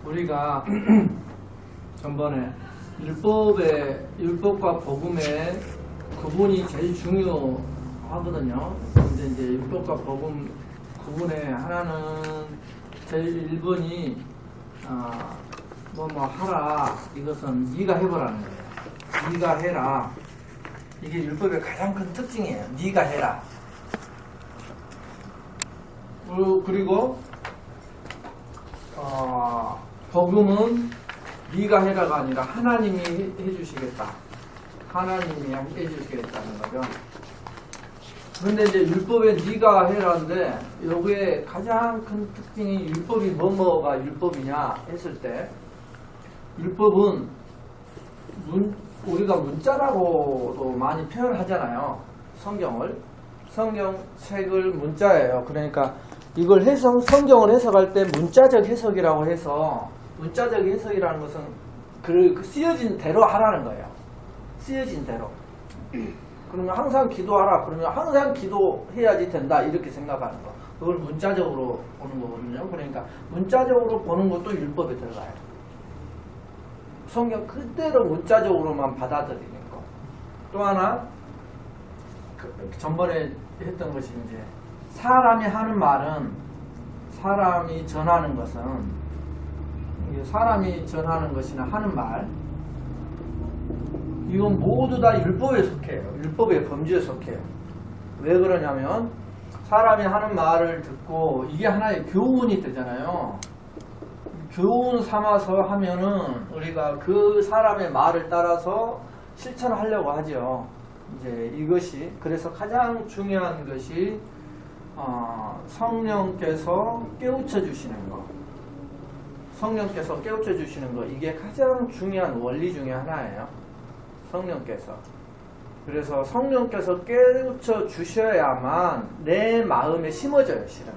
우리가 전번에 율법과 복음의 구분이 제일 중요하거든요. 근데 이제 율법과 복음 구분의 하나는 제일 1번이 뭐 하라, 이것은 네가 해보라는 거예요. 네가 해라. 이게 율법의 가장 큰 특징이에요. 네가 해라. 그리고 복음은 네가 해라가 아니라 하나님이 해주시겠다. 하나님이 해주시겠다는 거죠. 그런데 이제 율법에 네가 해라인데 여기에 가장 큰 특징이 율법이 뭐가 율법이냐 했을 때 율법은 우리가 문자라고도 많이 표현하잖아요. 성경책을 문자예요. 그러니까 이걸 성경을 해석할 때 문자적 해석이라고 해서 문자적 해석이라는 것은 그 쓰여진 대로 하라는 거예요. 쓰여진 대로. 그러면 항상 기도하라. 그러면 항상 기도해야지 된다. 이렇게 생각하는 거. 그걸 문자적으로 보는 거거든요. 그러니까 문자적으로 보는 것도 율법에 들어가요. 성경 그대로 문자적으로만 받아들이는 거. 또 하나 전번에 했던 것이 이제 사람이 하는 말은 사람이 전하는 것이나 하는 말 이건 모두 다 율법에 속해요. 율법의 범주에 속해요. 왜 그러냐면 사람이 하는 말을 듣고 이게 하나의 교훈이 되잖아요. 교훈 삼아서 하면은 우리가 그 사람의 말을 따라서 실천하려고 하죠. 이제 이것이 그래서 가장 중요한 것이 성령께서 깨우쳐 주시는 거. 성령께서 깨우쳐 주시는 거 이게 가장 중요한 원리 중에 하나예요. 성령께서. 그래서 성령께서 깨우쳐 주셔야만 내 마음에 심어져요. 실은.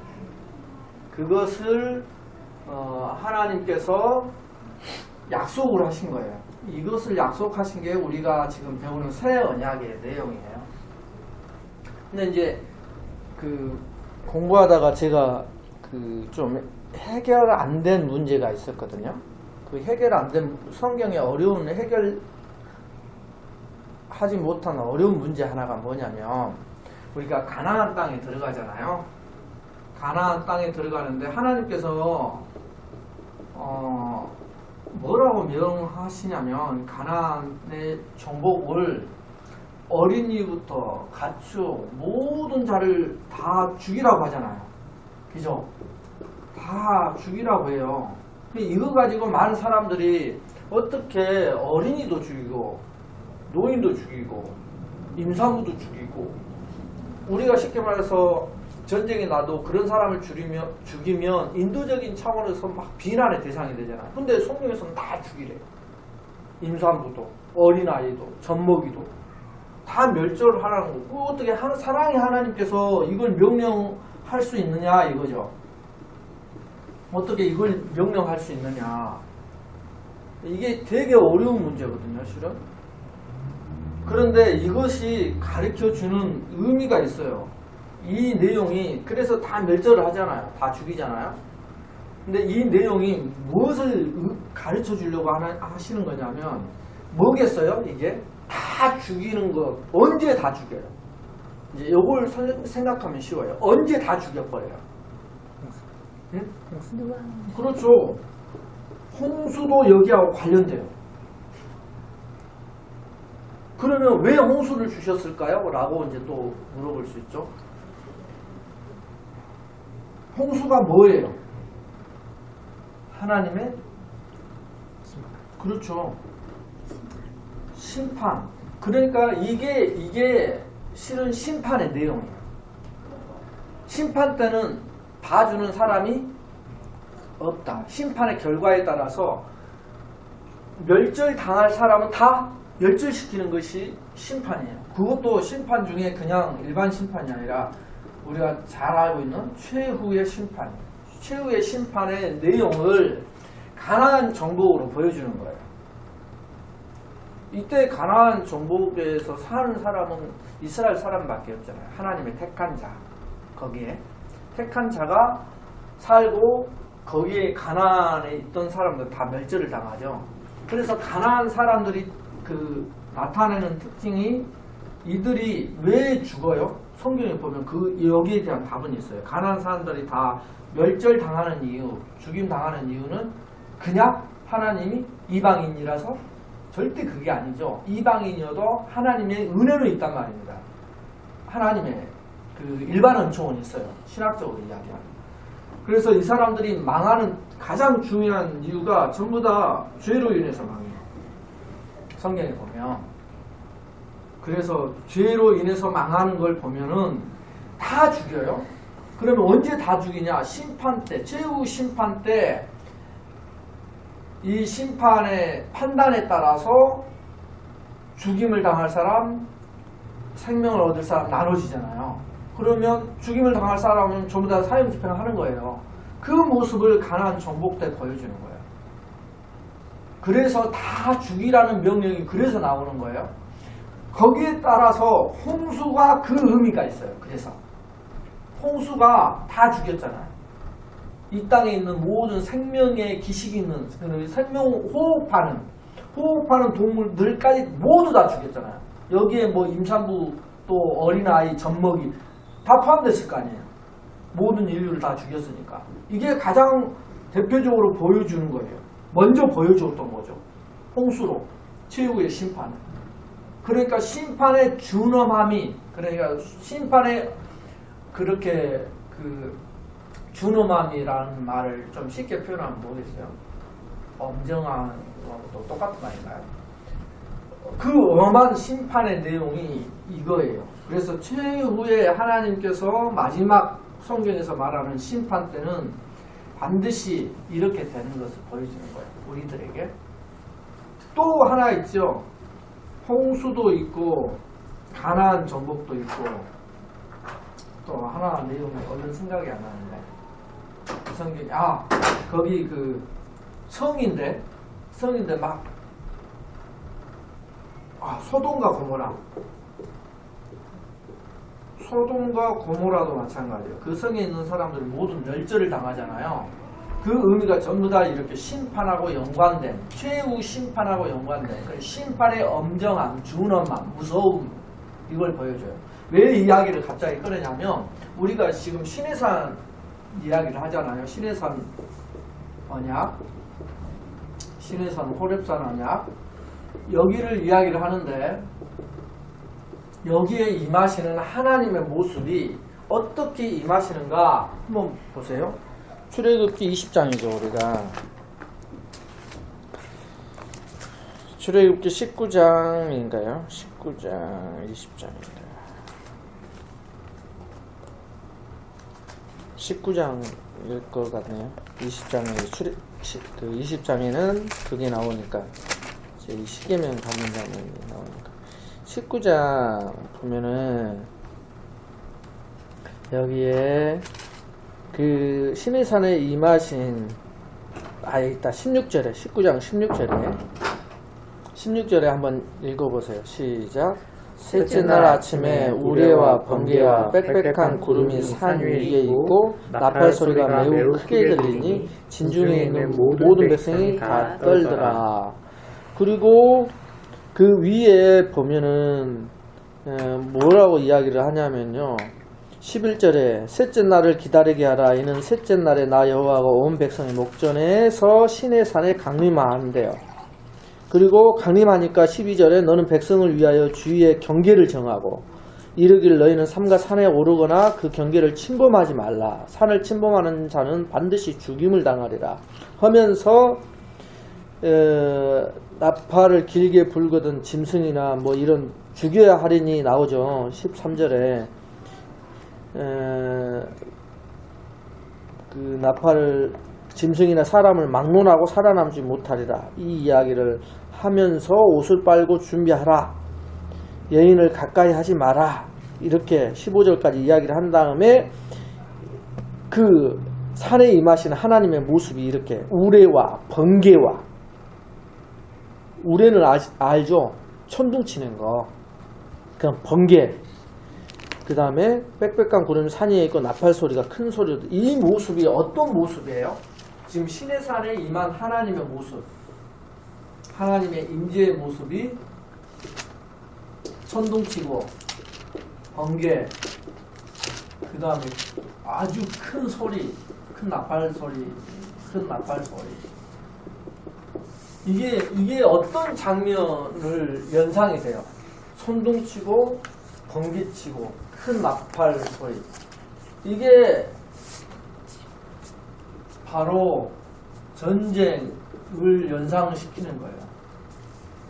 그것을 하나님께서 약속을 하신 거예요. 이것을 약속하신 게 우리가 지금 배우는 새 언약의 내용이에요. 근데 이제 공부하다가 제가 좀 해결 안 된 문제가 있었거든요. 그 해결 안 된 성경의 어려운 해결하지 못한 어려운 문제 하나가 뭐냐면 우리가 가나안 땅에 들어가잖아요. 가나안 땅에 들어가는데 하나님께서 뭐라고 명하시냐면 가나안의 정복을 어린이부터 가축 모든 자를 다 죽이라고 하잖아요. 그죠? 다 죽이라고 해요. 이거 가지고 많은 사람들이 어떻게 어린이도 죽이고 노인도 죽이고 임산부도 죽이고 우리가 쉽게 말해서 전쟁이 나도 그런 사람을 죽이면 인도적인 차원에서 막 비난의 대상이 되잖아요. 근데 성경에서는 다 죽이래요. 임산부도 어린아이도 젖먹이도 다 멸절을 하라는 거고 어떻게 사랑의 하나님께서 이걸 명령할 수 있느냐 이거죠. 어떻게 이걸 명령할 수 있느냐. 이게 되게 어려운 문제거든요. 실은. 그런데 이것이 가르쳐주는 의미가 있어요. 이 내용이 그래서 다 멸절을 하잖아요. 다 죽이잖아요. 근데 이 내용이 무엇을 가르쳐 주려고 하시는 거냐면 뭐겠어요? 이게 다 죽이는 거 언제 다 죽여요? 이제 이걸 생각하면 쉬워요. 언제 다 죽여버려요? 응? 그렇죠. 홍수도 여기하고 관련돼요. 그러면 왜 홍수를 주셨을까요? 라고 이제 또 물어볼 수 있죠. 홍수가 뭐예요? 하나님의 그렇죠. 심판. 그러니까 이게 실은 심판의 내용이에요. 심판 때는 봐주는 사람이 없다. 심판의 결과에 따라서 멸절당할 사람은 다 멸절시키는 것이 심판이에요. 그것도 심판 중에 그냥 일반 심판이 아니라 우리가 잘 알고 있는 최후의 심판이에요. 최후의 심판의 내용을 가나안 정복으로 보여주는 거예요. 이때 가나안 정복에서 사는 사람은 이스라엘 사람밖에 없잖아요. 하나님의 택한 자. 거기에 택한 자가 살고 거기에 가나안에 있던 사람들 다 멸절을 당하죠. 그래서 가나안 사람들이 그 나타내는 특징이 이들이 왜 죽어요? 성경에 보면 그 여기에 대한 답은 있어요. 가나안 사람들이 다 멸절 당하는 이유, 죽임 당하는 이유는 그냥 하나님이 이방인이라서 절대 그게 아니죠. 이방인이어도 하나님의 은혜는 있단 말입니다. 하나님의 그 일반 은총은 있어요. 신학적으로 이야기하면. 그래서 이 사람들이 망하는 가장 중요한 이유가 전부 다 죄로 인해서 망해요. 성경에 보면. 그래서 죄로 인해서 망하는 걸 보면은 다 죽여요. 그러면 언제 다 죽이냐? 심판 때, 최후 심판 때 이 심판의 판단에 따라서 죽임을 당할 사람, 생명을 얻을 사람 나눠지잖아요. 그러면 죽임을 당할 사람은 전부 다 사형 집행을 하는 거예요. 그 모습을 가나안 정복 때 보여주는 거예요. 그래서 다 죽이라는 명령이 그래서 나오는 거예요. 거기에 따라서 홍수가 그 의미가 있어요. 그래서 홍수가 다 죽였잖아요. 이 땅에 있는 모든 생명의 기식이 있는 생명 호흡하는 동물들까지 모두 다 죽였잖아요. 여기에 뭐 임산부 또 어린아이 젖먹이 다 포함됐을 거 아니에요. 모든 인류를 다 죽였으니까. 이게 가장 대표적으로 보여주는 거예요. 먼저 보여줬던 거죠. 홍수로 최후의 심판. 그러니까 심판의 준엄함이, 그러니까 심판의 그렇게 그 준엄함이라는 말을 좀 쉽게 표현하면 뭐겠어요? 엄정한 것도 똑같은 말인가요? 그 엄한 심판의 내용이 이거예요. 그래서 최후에 하나님께서 마지막 성경에서 말하는 심판 때는 반드시 이렇게 되는 것을 보여주는 거예요. 우리들에게. 또 하나 있죠. 홍수도 있고 가나안 정복도 있고 또 하나 내용이 얼른 생각이 안 나는데 성경이 거기 그 성인데 막 소돔과 고모라도 마찬가지예요. 그 성에 있는 사람들이 모두 멸절을 당하잖아요. 그 의미가 전부 다 이렇게 심판하고 연관된, 최후 심판하고 연관된 그 심판의 엄정함, 준엄함, 무서움, 이걸 보여줘요. 왜 이 이야기를 갑자기 꺼내냐면 우리가 지금 시내산 이야기를 하잖아요. 시내산 언약, 시내산 호렙산 언약, 여기를 이야기를 하는데 여기에 임하시는 하나님의 모습이 어떻게 임하시는가 한번 보세요. 출애굽기 20장이죠. 우리가 출애굽기 19장인가요? 19장 20장입니다. 19장일 것 같네요. 20장에 20장에는 그게 나오니까 이 시계명 받는 장면이 나오니까 19장 보면은 여기에 그 시내산에 임하신 있다. 16절에 19장 16절에 한번 읽어보세요. 시작. 셋째 날 아침에 우레와 번개와 빽빽한 구름이 산 위에 있고 나팔 소리가 매우 크게 들리니 진중에 있는 모든 백성이 다 떨더라. 그리고 그 위에 보면은 뭐라고 이야기를 하냐면요. 11절에 셋째 날을 기다리게 하라. 이는 셋째 날에 나 여호와가 온 백성의 목전에서 시내산에 강림한대요. 그리고 강림하니까 12절에 너는 백성을 위하여 주위에 경계를 정하고 이르기를 너희는 삼가 산에 오르거나 그 경계를 침범하지 말라. 산을 침범하는 자는 반드시 죽임을 당하리라 하면서 나팔을 길게 불거든 짐승이나 뭐 이런 죽여야 하리니 나오죠. 13절에 그 나팔을 짐승이나 사람을 막론하고 살아남지 못하리라. 이 이야기를 하면서 옷을 빨고 준비하라. 여인을 가까이 하지 마라. 이렇게 15절까지 이야기를 한 다음에 그 산에 임하시는 하나님의 모습이 이렇게 우레와 번개와, 우레는 알죠? 천둥 치는 거. 그냥 번개. 그 다음에 빽빽한 구름이 산 위에 있고 나팔 소리가 큰 소리로. 이 모습이 어떤 모습이에요? 지금 시내산에 임한 하나님의 모습, 하나님의 임재의 모습이 천둥치고 번개, 그 다음에 아주 큰 소리, 큰 나팔 소리. 이게 어떤 장면을 연상이세요? 천둥치고 번개치고 큰 나팔 소리. 이게 바로 전쟁을 연상시키는 거예요.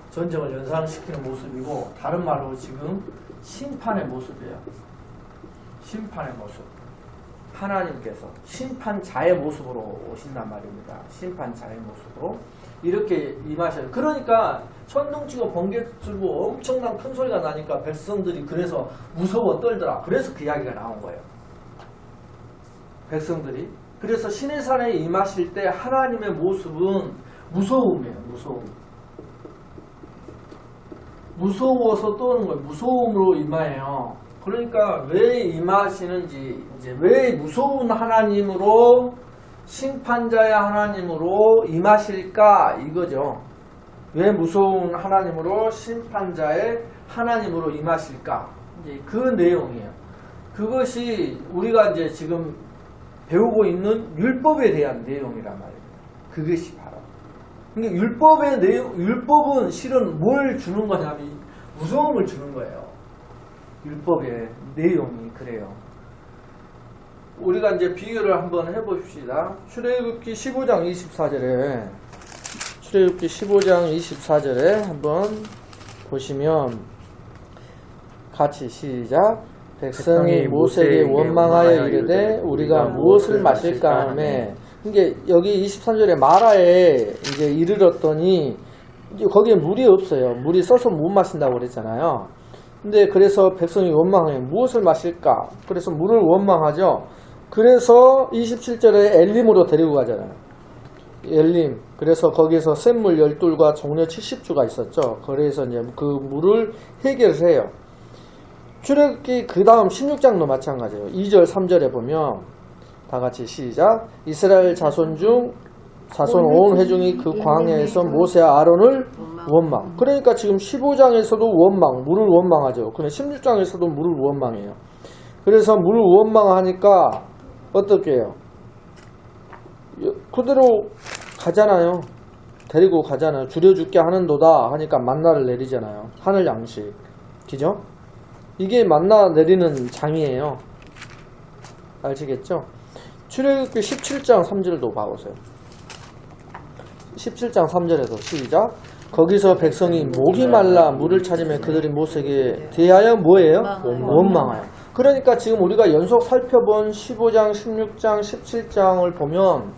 전쟁을 연상시키는 모습이고, 다른 말로 지금 심판의 모습이에요. 심판의 모습. 하나님께서 심판자의 모습으로 오신단 말입니다. 심판자의 모습으로 이렇게 임하셔요. 그러니까 천둥치고 번개치고 엄청난 큰 소리가 나니까 백성들이 그래서 무서워 떨더라. 그래서 그 이야기가 나온 거예요. 백성들이. 그래서 시내산에 임하실 때 하나님의 모습은 무서움이에요. 무서워서 떠오는 거예요. 무서움으로 임하여요. 그러니까 왜 임하시는지, 이제 왜 무서운 하나님으로, 심판자의 하나님으로 임하실까 이거죠. 왜 무서운 하나님으로, 심판자의 하나님으로 임하실까? 이제 그 내용이에요. 그것이 우리가 이제 지금 배우고 있는 율법에 대한 내용이란 말입니다. 그것이 바로. 그러니까 율법은 실은 뭘 주는 거냐면 무서움을 주는 거예요. 율법의 내용이 그래요. 우리가 이제 비교를 한번 해봅시다. 출애굽기 15장 24절에 한번 보시면 같이 시작. 백성이 모세에게 원망하여 이르되 우리가 무엇을 마실까 하매. 이게 여기 23절에 마라에 이제 이르렀더니 이제 거기에 물이 없어요. 물이 써서 못 마신다고 그랬잖아요. 근데 그래서 백성이 원망해요. 무엇을 마실까? 그래서 물을 원망하죠. 그래서 27절에 엘림으로 데리고 가잖아요. 엘림. 그래서 거기서 샘물 12과 종려 70주가 있었죠. 그래서 이제 그 물을 해결을 해요. 출애굽기 그 다음 16장도 마찬가지예요. 2절 3절에 보면 다 같이 시작. 이스라엘 자손 온 회중이 그 광야에서 모세와 아론을 원망. 그러니까 지금 15장에서도 원망, 물을 원망하죠. 근데 16장에서도 물을 원망해요. 그래서 물을 원망하니까 어떻게 해요? 그대로 가잖아요. 데리고 가잖아요. 줄여줄게 하는도다 하니까 만나를 내리잖아요. 하늘 양식. 그죠? 이게 만나 내리는 장이에요. 아시겠죠? 출애굽기 17장 3절도 봐보세요. 17장 3절에도 시작. 거기서 백성이 목이 말라 물을 찾으면 그들이 모세에게 대하여 뭐예요? 원망하여. 그러니까 지금 우리가 연속 살펴본 15장, 16장, 17장을 보면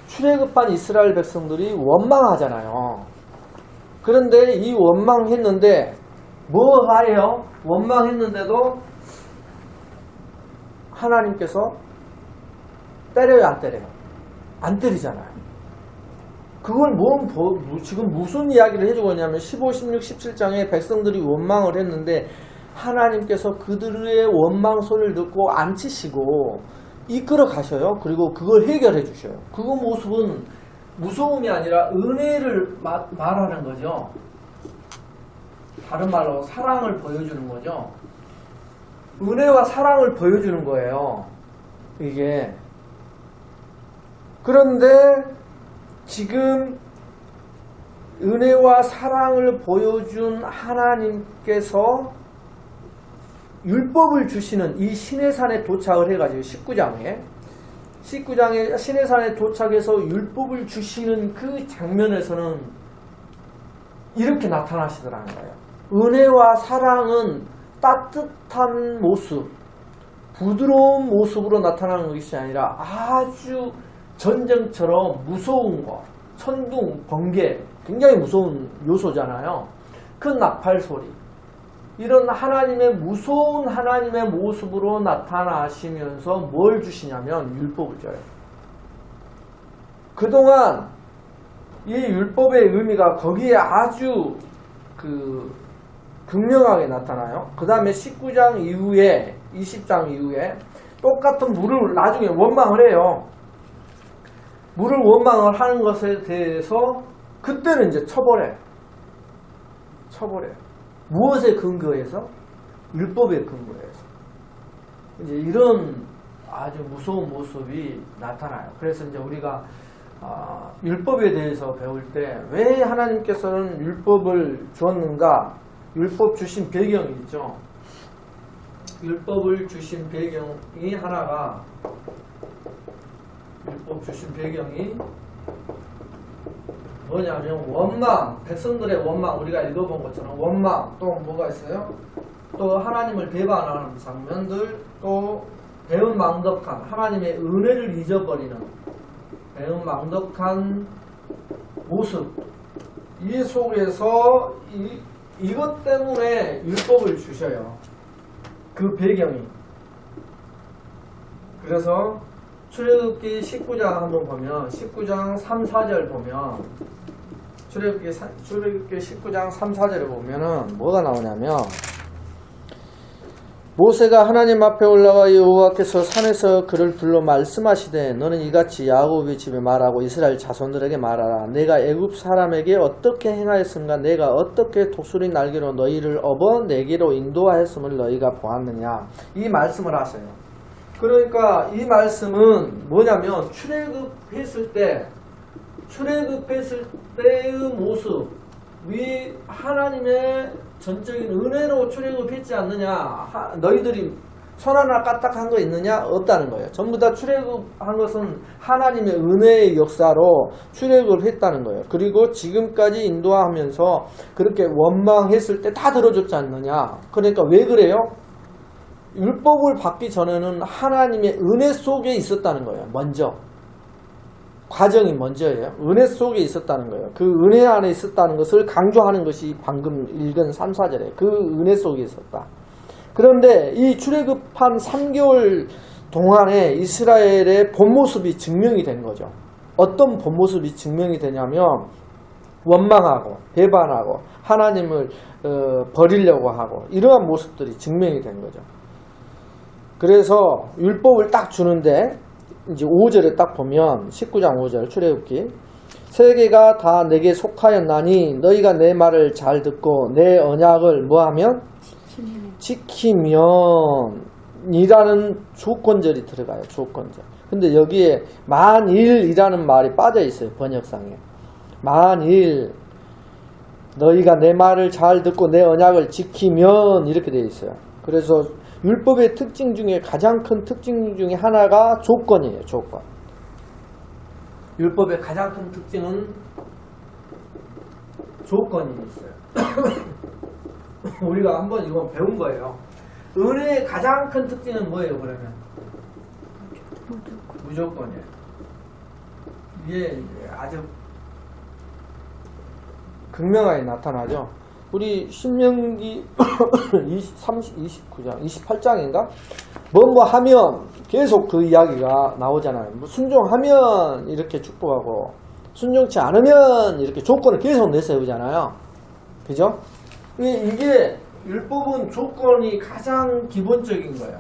출애굽한 이스라엘 백성들이 원망하잖아요. 그런데 이 원망했는데 뭐 하래요? 원망했는데도 하나님께서 때려요, 안 때려요? 안 때리잖아요. 그걸 지금 무슨 이야기를 해주고 있냐면 15, 16, 17장에 백성들이 원망을 했는데 하나님께서 그들의 원망 소리를 듣고 안 치시고 이끌어 가셔요. 그리고 그걸 해결해 주셔요. 그 모습은 무서움이 아니라 은혜를 말하는 거죠. 다른 말로 사랑을 보여주는 거죠. 은혜와 사랑을 보여주는 거예요. 이게. 그런데 지금 은혜와 사랑을 보여준 하나님께서 율법을 주시는 이 시내산에 도착을 해가지고 19장에 시내산에 도착해서 율법을 주시는 그 장면에서는 이렇게 나타나시더라는 거예요. 은혜와 사랑은 따뜻한 모습, 부드러운 모습으로 나타나는 것이 아니라 아주 전쟁처럼 무서운 것, 천둥, 번개, 굉장히 무서운 요소잖아요. 큰 나팔 소리. 이런 하나님의 무서운 하나님의 모습으로 나타나시면서 뭘 주시냐면 율법을 줘요. 그동안 이 율법의 의미가 거기에 아주 극명하게 나타나요. 그 다음에 19장 이후에 20장 이후에 똑같은 물을 나중에 원망을 해요. 물을 원망을 하는 것에 대해서 그때는 이제 처벌해. 무엇에 근거해서? 율법에 근거해서. 이제 이런 아주 무서운 모습이 나타나요. 그래서 이제 우리가 율법에 대해서 배울 때 왜 하나님께서는 율법을 주었는가? 율법 주신 배경이 있죠. 율법을 주신 배경이 하나가 율법 주신 배경이 뭐냐면 원망, 백성들의 원망, 우리가 읽어본 것처럼 원망, 또 뭐가 있어요? 또 하나님을 배반하는 장면들, 또 배은망덕한 하나님의 은혜를 잊어버리는 배은망덕한 모습, 이 속에서 이것 때문에 율법을 주셔요. 그 배경이. 그래서 출애굽기 19장 한번 보면 19장 3, 4절 보면 출애굽기 19장 3, 4절에 보면은 뭐가 나오냐면 모세가 하나님 앞에 올라가 여호와께서 산에서 그를 불러 말씀하시되 너는 이같이 야곱의 집에 말하고 이스라엘 자손들에게 말하라. 내가 애굽 사람에게 어떻게 행하였음과 내가 어떻게 독수리 날개로 너희를 업어 내게로 인도하였음을 너희가 보았느냐. 이 말씀을 하세요. 그러니까 이 말씀은 뭐냐면 출애굽했을 때의 모습이 하나님의 전적인 은혜로 출애굽했지 않느냐. 너희들이 손 하나 까딱한 거 있느냐? 없다는 거예요. 전부 다 출애굽한 것은 하나님의 은혜의 역사로 출애굽을 했다는 거예요. 그리고 지금까지 인도하면서 그렇게 원망했을 때 다 들어줬지 않느냐. 그러니까 왜 그래요? 율법을 받기 전에는 하나님의 은혜 속에 있었다는 거예요. 먼저. 과정이 먼저예요. 은혜 속에 있었다는 거예요. 그 은혜 안에 있었다는 것을 강조하는 것이 방금 읽은 3, 4절에 그 은혜 속에 있었다. 그런데 이 출애굽한 3개월 동안에 이스라엘의 본 모습이 증명이 된 거죠. 어떤 본 모습이 증명이 되냐면 원망하고 배반하고 하나님을 버리려고 하고 이러한 모습들이 증명이 된 거죠. 그래서 율법을 딱 주는데 이제 5절에 딱 보면 19장 5절 출애굽기 세계가 다 내게 속하였나니 너희가 내 말을 잘 듣고 내 언약을 뭐하면 지키면 이라는 조건절이 들어가요. 조건절. 근데 여기에 만일이라는 말이 빠져 있어요. 번역상에. 만일 너희가 내 말을 잘 듣고 내 언약을 지키면 이렇게 되어 있어요. 그래서 율법의 특징 중에 가장 큰 특징 중에 하나가 조건이에요. 조건. 율법의 가장 큰 특징은 조건이 있어요. 우리가 한번 이건 배운 거예요. 은혜의 가장 큰 특징은 뭐예요? 그러면 무조건이에요. 이게 아주 극명하게 나타나죠. 우리 신명기 29장, 28장인가? 뭐 하면 계속 그 이야기가 나오잖아요. 뭐 순종하면 이렇게 축복하고 순종치 않으면 이렇게 조건을 계속 내세우잖아요. 그죠? 이게 율법은 조건이 가장 기본적인 거예요.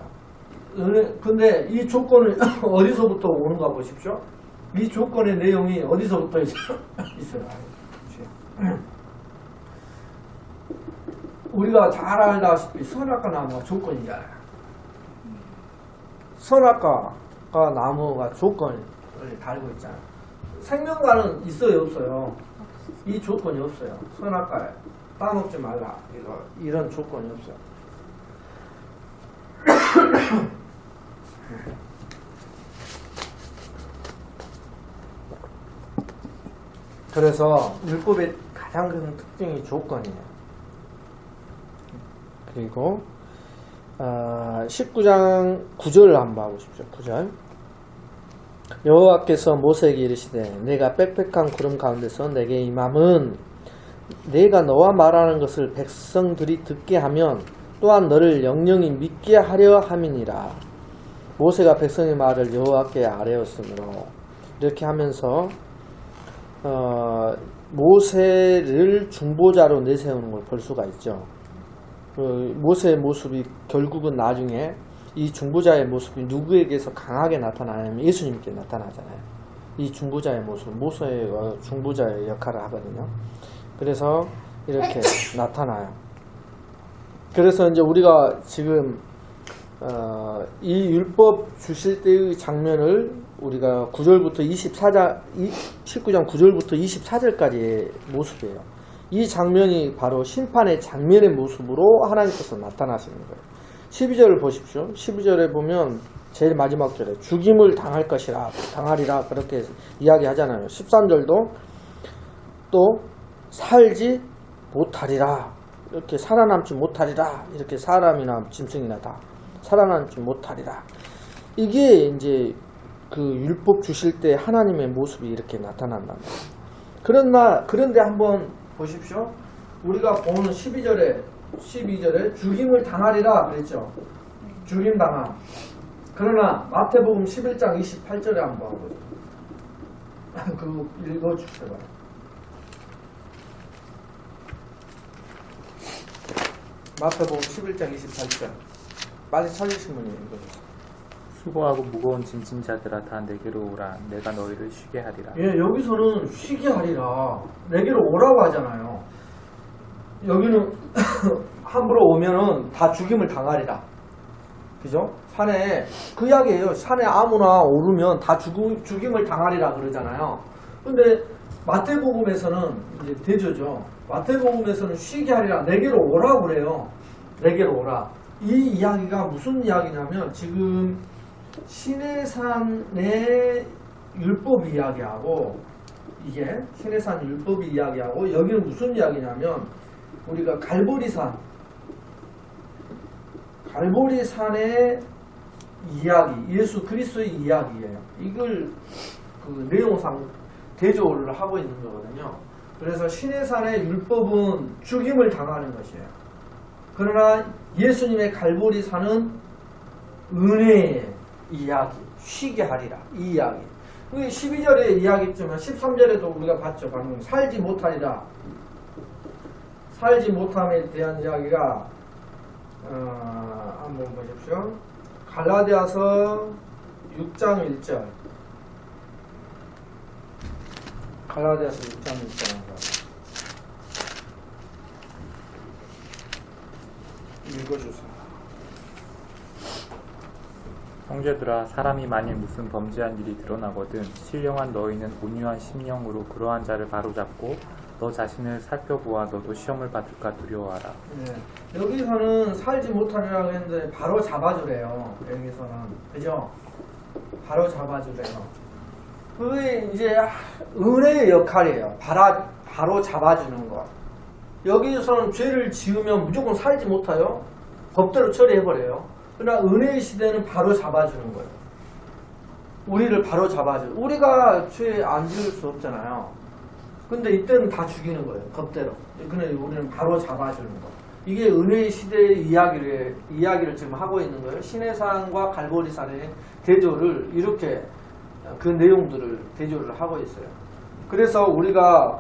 근데 이 조건은 어디서부터 오는가 보십시오. 이 조건의 내용이 어디서부터 있어요? 우리가 잘 알다시피 선악과 나무가 조건이잖아요. 선악과가 나무가 조건을 달고 있잖아요. 생명과는 있어요, 없어요? 이 조건이 없어요. 선악과에 따먹지 말라. 이런 조건이 없어요. 그래서 율법의 가장 큰 특징이 조건이에요. 그리고 19장 9절을 한번 봐보십시오. 9절 여호와께서 모세에게 이르시되 내가 빽빽한 구름 가운데서 내게 임함은 내가 너와 말하는 것을 백성들이 듣게 하면 또한 너를 영영히 믿게 하려 함이니라. 모세가 백성의 말을 여호와께 아뢰었으므로 이렇게 하면서 모세를 중보자로 내세우는 걸 볼 수가 있죠. 모세의 모습이 결국은 나중에 이 중보자의 모습이 누구에게서 강하게 나타나냐면 예수님께 나타나잖아요. 이 중보자의 모습, 모세가 중보자의 역할을 하거든요. 그래서 이렇게 나타나요. 그래서 이제 우리가 지금 이 율법 주실 때의 장면을 우리가 9절부터 19장 9절부터 24절까지의 모습이에요. 이 장면이 바로 심판의 장면의 모습으로 하나님께서 나타나시는 거예요. 12절을 보십시오. 12절에 보면 제일 마지막 절에 죽임을 당할 것이라, 당하리라 그렇게 이야기하잖아요. 13절도 또 살지 못하리라, 이렇게 살아남지 못하리라, 이렇게 사람이나 짐승이나 다 살아남지 못하리라. 이게 이제 그 율법 주실 때 하나님의 모습이 이렇게 나타난다. 그런데 한번 보십시오. 우리가 보는 12절에 죽임을 당하리라 그랬죠. 죽임 당함. 그러나 마태복음 11장 28절에 한번 보세요. 그거 읽어주세요. 마태복음 11장 28절. 빨리 찾으신 분이 읽어주세요. 수고하고 무거운 짐진 자들아 다 내게로 오라. 내가 너희를 쉬게 하리라. 예, 여기서는 쉬게 하리라. 내게로 오라고 하잖아요. 여기는 함부로 오면은 다 죽임을 당하리라. 그죠? 산에 그 이야기예요. 산에 아무나 오르면 다 죽임을 당하리라 그러잖아요. 근데 마태복음에서는 이제 대조죠. 마태복음에서는 쉬게 하리라. 내게로 오라고 그래요. 내게로 오라. 이 이야기가 무슨 이야기냐면 지금 시내산의 율법 이야기하고, 이게 시내산 율법 이야기하고, 여기는 무슨 이야기냐면 우리가 갈보리산의 이야기, 예수 그리스도의 이야기예요. 이걸 그 내용상 대조를 하고 있는 거거든요. 그래서 시내산의 율법은 죽임을 당하는 것이에요. 그러나 예수님의 갈보리산은 은혜의 이야기, 쉬게 하리라, 이 이야기. 12절의 이야기지만 13절에도 우리가 봤죠. 방금 살지 못하리라. 살지 못함에 대한 이야기가 한번 보십시오. 갈라디아서 6장 1절. 갈라디아서 6장 1절. 읽어주세요. 형제들아, 사람이 만일 무슨 범죄한 일이 드러나거든 신령한 너희는 온유한 심령으로 그러한 자를 바로잡고 너 자신을 살펴보아 너도 시험을 받을까 두려워하라. 네. 여기서는 살지 못하리라고 했는데 바로 잡아주래요. 여기서는, 그죠? 바로 잡아주래요. 그게 이제 은혜의 역할이에요. 바로 잡아주는 것. 여기서는 죄를 지으면 무조건 살지 못해요. 법대로 처리해버려요. 그러나 은혜의 시대는 바로 잡아주는 거예요. 우리를 바로 잡아줘. 우리가 죄 안 지을 수 없잖아요. 근데 이때는 다 죽이는 거예요. 법대로. 근데 우리는 바로 잡아주는 거. 이게 은혜의 시대의 이야기를 지금 하고 있는 거예요. 시내산과 갈보리산의 대조를 이렇게 그 내용들을 대조를 하고 있어요. 그래서 우리가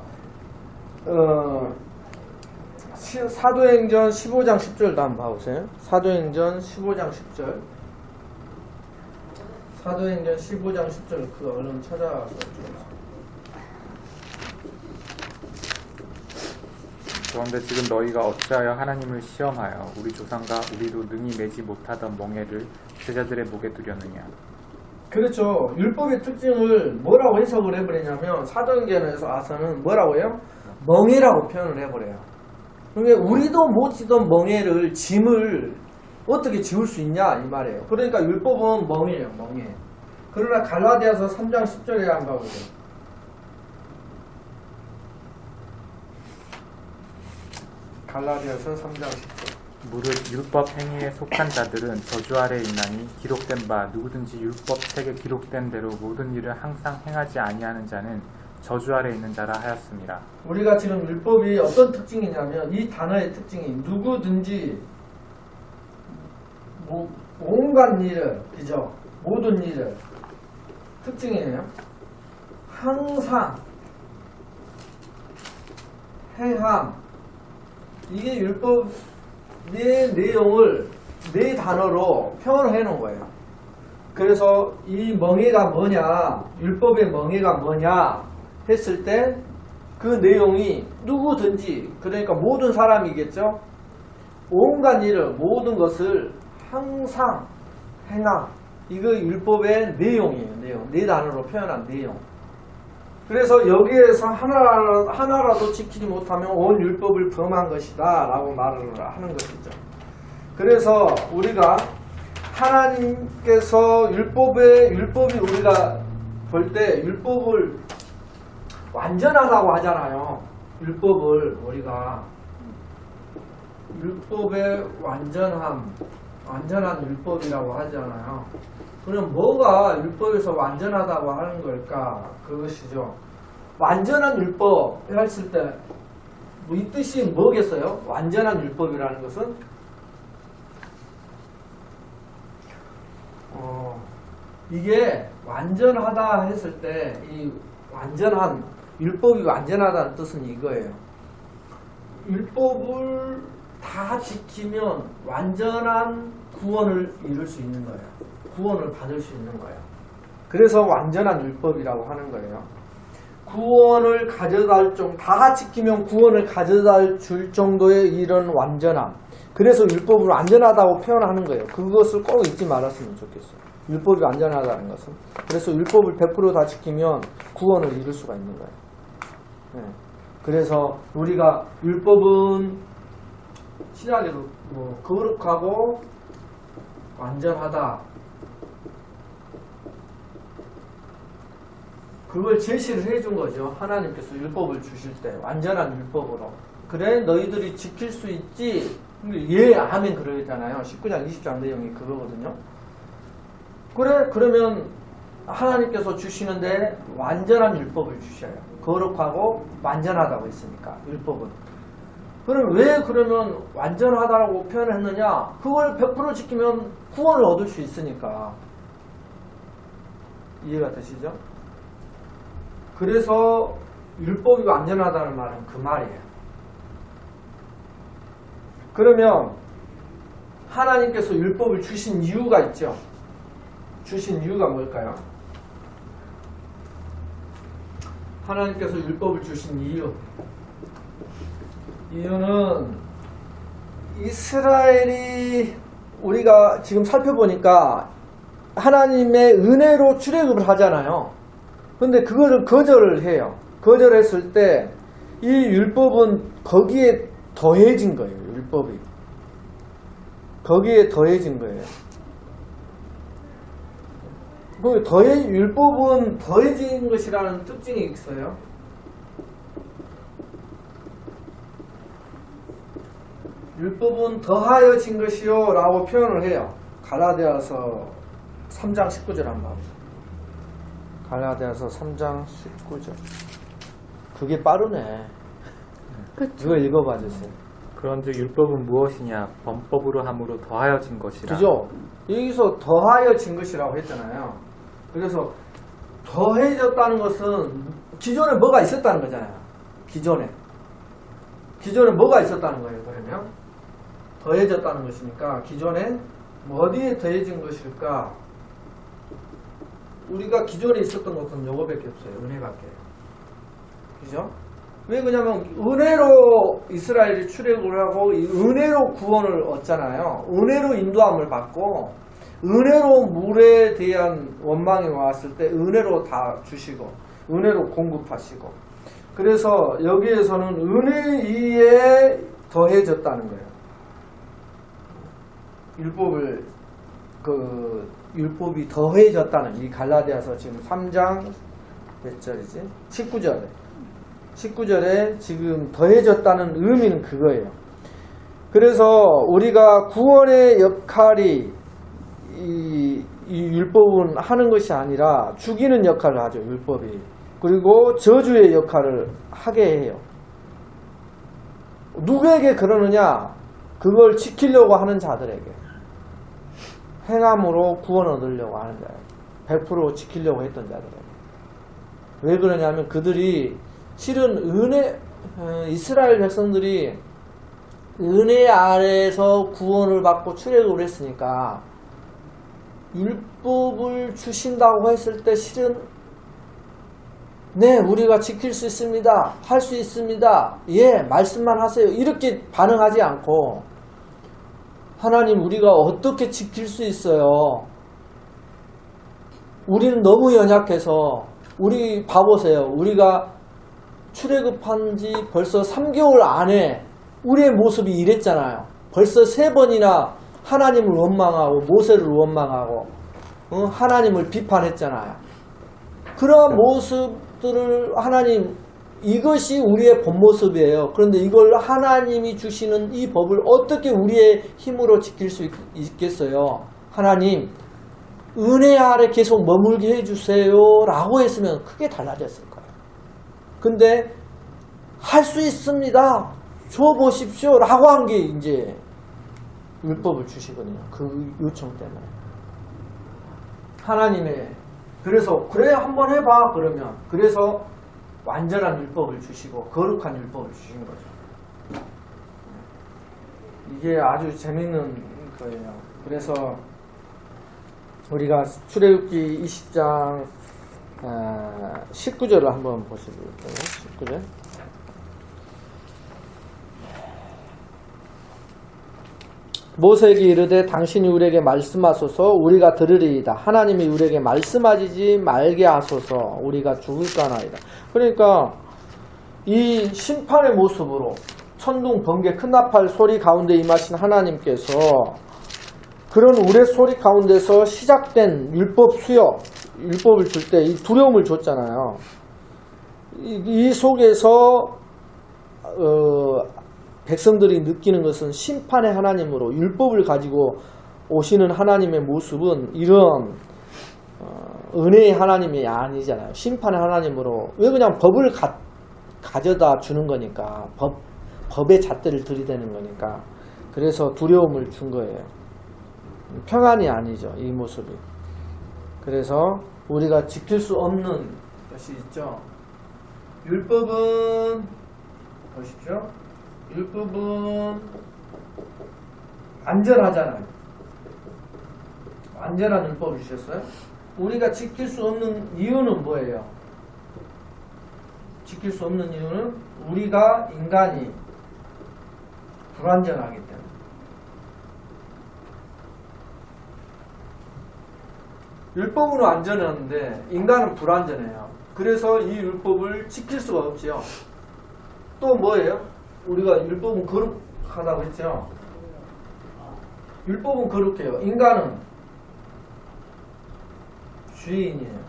사도행전 15장 10절도 한번 봐보세요. 사도행전 15장 10절. 사도행전 15장 10절 그 얼른 찾아와서 좀. 그런데 지금 너희가 어찌하여 하나님을 시험하여 우리 조상과 우리도 능히 매지 못하던 멍에를 제자들의 목에 두려느냐. 그렇죠. 율법의 특징을 뭐라고 해석을 해버리냐면 사도행전에서 와서는 뭐라고 해요? 멍에라고 표현을 해버려요. 그러니까 우리도 못 지던 멍에를 짐을 어떻게 지울 수 있냐 이 말이에요. 그러니까 율법은 멍에예요. 멍에. 그러나 갈라디아서 3장 10절에 한번 가보세요. 갈라디아서 3장 10절. 무릇 율법 행위에 속한 자들은 저주 아래 있나니 기록된 바 누구든지 율법 책에 기록된 대로 모든 일을 항상 행하지 아니하는 자는 저주 아래 있는 자라 하였습니다. 우리가 지금 율법이 어떤 특징이냐면 이 단어의 특징이 누구든지 온갖 일을, 그죠? 모든 일을 특징이에요. 항상 행함. 이게 율법의 내용을 네 단어로 표현을 해놓은 거예요. 그래서 이 멍에가 뭐냐, 율법의 멍에가 뭐냐 했을 때 그 내용이 누구든지, 그러니까 모든 사람이겠죠. 온갖 일을, 모든 것을 항상 행함. 이거 율법의 내용이에요. 내용. 네 단어로 표현한 내용. 그래서 여기에서 하나라도 지키지 못하면 온 율법을 범한 것이다 라고 말을 하는 것이죠. 그래서 우리가 하나님께서 율법이 우리가 볼 때 율법을 완전하다고 하잖아요. 율법을 우리가 율법의 완전한 율법이라고 하잖아요. 그럼 뭐가 율법에서 완전하다고 하는 걸까? 그것이죠. 완전한 율법 했을 때 뭐 이 뜻이 뭐겠어요? 완전한 율법이라는 것은 이게 완전하다 했을 때 이 완전한 율법이 완전하다는 뜻은 이거예요. 율법을 다 지키면 완전한 구원을 이룰 수 있는 거예요. 구원을 받을 수 있는 거예요. 그래서 완전한 율법이라고 하는 거예요. 구원을 가져다 다 지키면 구원을 가져다 줄 정도의 이런 완전함. 그래서 율법을 완전하다고 표현하는 거예요. 그것을 꼭 잊지 말았으면 좋겠어요. 율법이 완전하다는 것은. 그래서 율법을 100% 다 지키면 구원을 이룰 수가 있는 거예요. 네. 그래서 우리가 율법은 신약에도 뭐 거룩하고 완전하다. 그걸 제시를 해준 거죠. 하나님께서 율법을 주실 때 완전한 율법으로. 그래 너희들이 지킬 수 있지. 예 아멘 그러잖아요. 19장 20장 내용이 그거거든요. 그래 그러면 하나님께서 주시는데 완전한 율법을 주셔요. 거룩하고 완전하다고 했으니까 율법은. 그럼 왜 그러면 완전하다고 표현을 했느냐? 그걸 100% 지키면 구원을 얻을 수 있으니까. 이해가 되시죠? 그래서 율법이 완전하다는 말은 그 말이에요. 그러면 하나님께서 율법을 주신 이유가 있죠. 주신 이유가 뭘까요? 하나님께서 율법을 주신 이유는 이스라엘이 우리가 지금 살펴보니까 하나님의 은혜로 출애굽을 하잖아요. 근데 그거를 거절을 해요. 거절했을 때 이 율법은 거기에 더해진 거예요. 율법이. 거기에 더해진 거예요. 율법은 더해진 것이라는 특징이 있어요. 율법은 더하여진 것이요 라고 표현을 해요. 갈라디아서 3장 19절 한번 봐보세요. 갈라디아서 3장 19절. 그게 빠르네. 그쵸. 이거 읽어봐 주세요. 그런즉 율법은 무엇이냐? 범법으로 함으로 더하여진 것이라. 그죠? 여기서 더하여진 것이라고 했잖아요. 그래서 더해졌다는 것은 기존에 뭐가 있었다는 거잖아요. 기존에 뭐가 있었다는 거예요. 그러면 더해졌다는 것이니까 기존에 뭐 어디에 더해진 것일까? 우리가 기존에 있었던 것은 요거밖에 없어요. 은혜밖에. 그죠? 왜 그러냐면 은혜로 이스라엘이 출애굽을 하고 이 은혜로 구원을 얻잖아요. 은혜로 인도함을 받고 은혜로 물에 대한 원망이 왔을 때 은혜로 다 주시고 은혜로 공급하시고 그래서 여기에서는 은혜 위에 더해졌다는 거예요. 율법이 더해졌다는 이 갈라디아서 지금 3장 몇 절이지? 19절에 지금 더해졌다는 의미는 그거예요. 그래서 우리가 구원의 역할이 이 율법은 하는 것이 아니라 죽이는 역할을 하죠. 율법이. 그리고 저주의 역할을 하게 해요. 누구에게 그러느냐? 그걸 지키려고 하는 자들에게. 행함으로 구원 얻으려고 하는 자예요. 100% 지키려고 했던 자들에게. 왜 그러냐면 그들이 실은 이스라엘 백성들이 은혜 아래에서 구원을 받고 출애굽을 했으니까 율법을 주신다고 했을 때 실은 네, 우리가 지킬 수 있습니다. 할 수 있습니다. 예, 말씀만 하세요. 이렇게 반응하지 않고 하나님 우리가 어떻게 지킬 수 있어요? 우리는 너무 연약해서 우리 봐보세요. 우리가 출애굽한 지 벌써 3개월 안에 우리의 모습이 이랬잖아요. 벌써 3번이나 하나님을 원망하고 모세를 원망하고 하나님을 비판했잖아요. 그런 모습들을 하나님 이것이 우리의 본 모습이에요. 그런데 이걸 하나님이 주시는 이 법을 어떻게 우리의 힘으로 지킬 수 있겠어요? 하나님 은혜 아래 계속 머물게 해주세요 라고 했으면 크게 달라졌을 거예요. 근데 할 수 있습니다. 줘보십시오 라고 한 게 이제 율법을 주시거든요. 그 요청 때문에. 하나님의 그래서 그래 한번 해봐 그러면 그래서 완전한 율법을 주시고 거룩한 율법을 주신 거죠. 이게 아주 재밌는 거예요. 그래서 우리가 출애굽기 20장 19절을 한번 보시고요. 19절. 모세에게 이르되 당신이 우리에게 말씀하소서 우리가 들으리이다. 하나님이 우리에게 말씀하지 말게 하소서 우리가 죽을까나이다. 그러니까 이 심판의 모습으로 천둥 번개 큰 나팔 소리 가운데 임하신 하나님께서 그런 우레소리 가운데서 시작된 율법 수요 율법을 줄 때 이 두려움을 줬잖아요. 이 속에서 백성들이 느끼는 것은 심판의 하나님으로 율법을 가지고 오시는 하나님의 모습은 이런 은혜의 하나님이 아니잖아요. 심판의 하나님으로 왜 그냥 법을 가져다 주는 거니까 법의 잣대를 들이대는 거니까 그래서 두려움을 준 거예요. 평안이 아니죠. 이 모습이. 그래서 우리가 지킬 수 없는 것이 있죠. 율법은 보십시오. 율법은 안전하잖아요. 안전한 율법을 주셨어요. 우리가 지킬 수 없는 이유는 뭐예요? 지킬 수 없는 이유는 우리가 인간이 불완전하기 때문에. 율법으로 안전한데 인간은 불완전해요. 그래서 이 율법을 지킬 수가 없지요. 또 뭐예요? 우리가 율법은 거룩하다고 했죠. 율법은 거룩해요. 인간은 죄인이에요.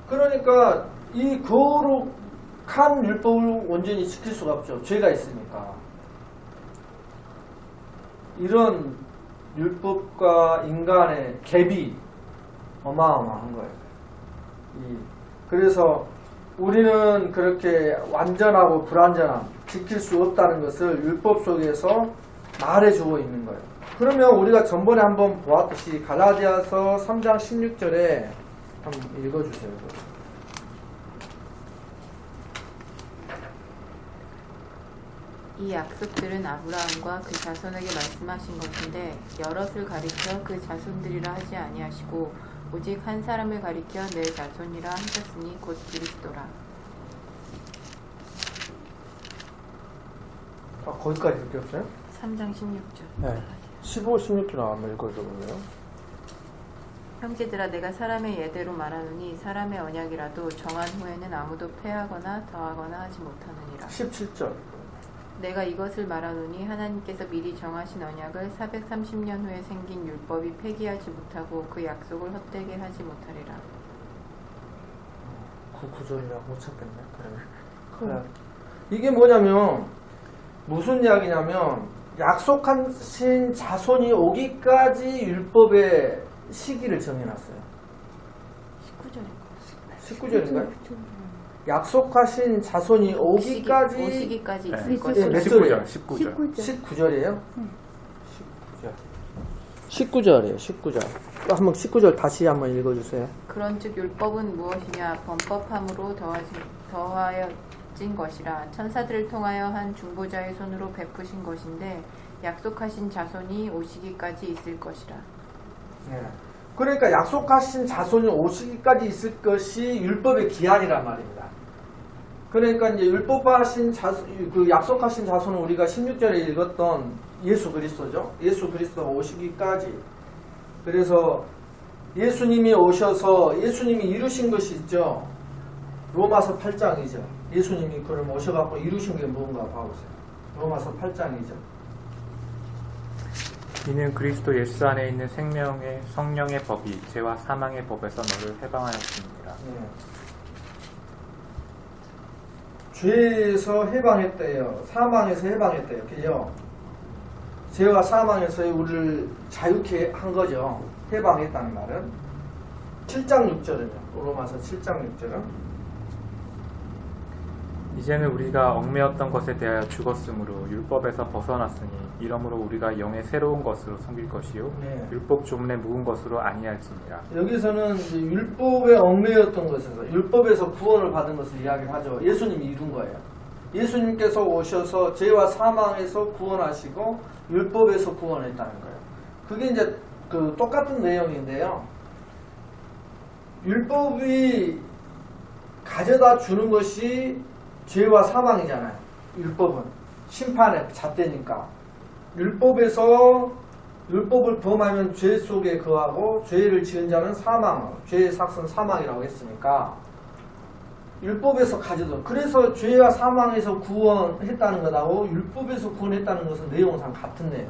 그러니까 이 거룩한 율법을 온전히 지킬 수가 없죠. 죄가 있으니까. 이런 율법과 인간의 갭이 어마어마한 거예요. 그래서 우리는 그렇게 완전하고 불완전함, 지킬 수 없다는 것을 율법 속에서 말해주고 있는 거예요. 그러면 우리가 전번에 한번 보았듯이 갈라디아서 3장 16절에 한번 읽어주세요. 이 약속들은 아브라함과 그 자손에게 말씀하신 것인데 여럿을 가리켜 그 자손들이라 하지 아니하시고 오직 한 사람을 가리켜 내 자손이라 하셨으니 곧 그리스도라. 거기까지 그렇게 없어요? 3장 16절. 네. 15, 16절 한번 읽어줘볼래요? 형제들아 내가 사람의 예대로 말하노니 사람의 언약이라도 정한 후에는 아무도 폐하거나 더하거나 하지 못하느니라. 17절. 내가 이것을 말하노니 하나님께서 미리 정하신 언약을 430년 후에 생긴 율법이 폐기하지 못하고 그 약속을 헛되게 하지 못하리라. 그 구절이라 못 찾겠네. 그래. 이게 뭐냐면 무슨 이야기냐면 약속하신 자손이 오기까지 율법의 시기를 정해놨어요. 19절인가요? 약속하신 자손이 오기까지 오시기까지 네. 있을 네, 몇 것이라. 절이에요? 19절. 19절이에요? 19절이에요. 19절. 한번 19절 다시 한번 읽어주세요. 그런즉 율법은 무엇이냐? 범법함으로 더하여진 것이라. 천사들을 통하여 한 중보자의 손으로 베푸신 것인데 약속하신 자손이 오시기까지 있을 것이라. 예. 그러니까 약속하신 자손이 오시기까지 있을 것이 율법의 기한이란 말입니다. 그러니까 이제 율법하신 그 약속하신 자손은 우리가 16절에 읽었던 예수 그리스도죠. 예수 그리스도가 오시기까지. 그래서 예수님이 오셔서 예수님이 이루신 것이 있죠. 로마서 8장이죠. 예수님이 그걸 오셔갖고 이루신 게 뭔가 봐보세요. 로마서 8장이죠. 이는 그리스도 예수 안에 있는 생명의 성령의 법이 죄와 사망의 법에서 너를 해방하였습니다. 죄에서 해방했대요. 사망에서 해방했대요. 그죠? 죄와 사망에서 우리를 자유케 한 거죠. 해방했다는 말은. 7장 6절은요. 로마서 7장 6절은. 이제는 우리가 얽매였던 것에 대하여 죽었으므로 율법에서 벗어났으니 이러므로 우리가 영의 새로운 것으로 섬길 것이요 네. 율법 조문에 묵은 것으로 아니할지니라. 여기서는 이제 율법에 얽매였던 것에서 율법에서 구원을 받은 것을 이야기를 하죠. 예수님이 이룬 거예요. 예수님께서 오셔서 죄와 사망에서 구원하시고 율법에서 구원했다는 거예요. 그게 이제 그 똑같은 내용인데요. 율법이 가져다 주는 것이 죄와 사망이잖아요. 율법은 심판의 잣대니까. 율법을 범하면 죄 속에 거하고 죄를 지은 자는 사망, 죄의 삭은 사망이라고 했으니까 율법에서 가져도 그래서 죄와 사망에서 구원했다는 것하고 율법에서 구원했다는 것은 내용상 같은 내용,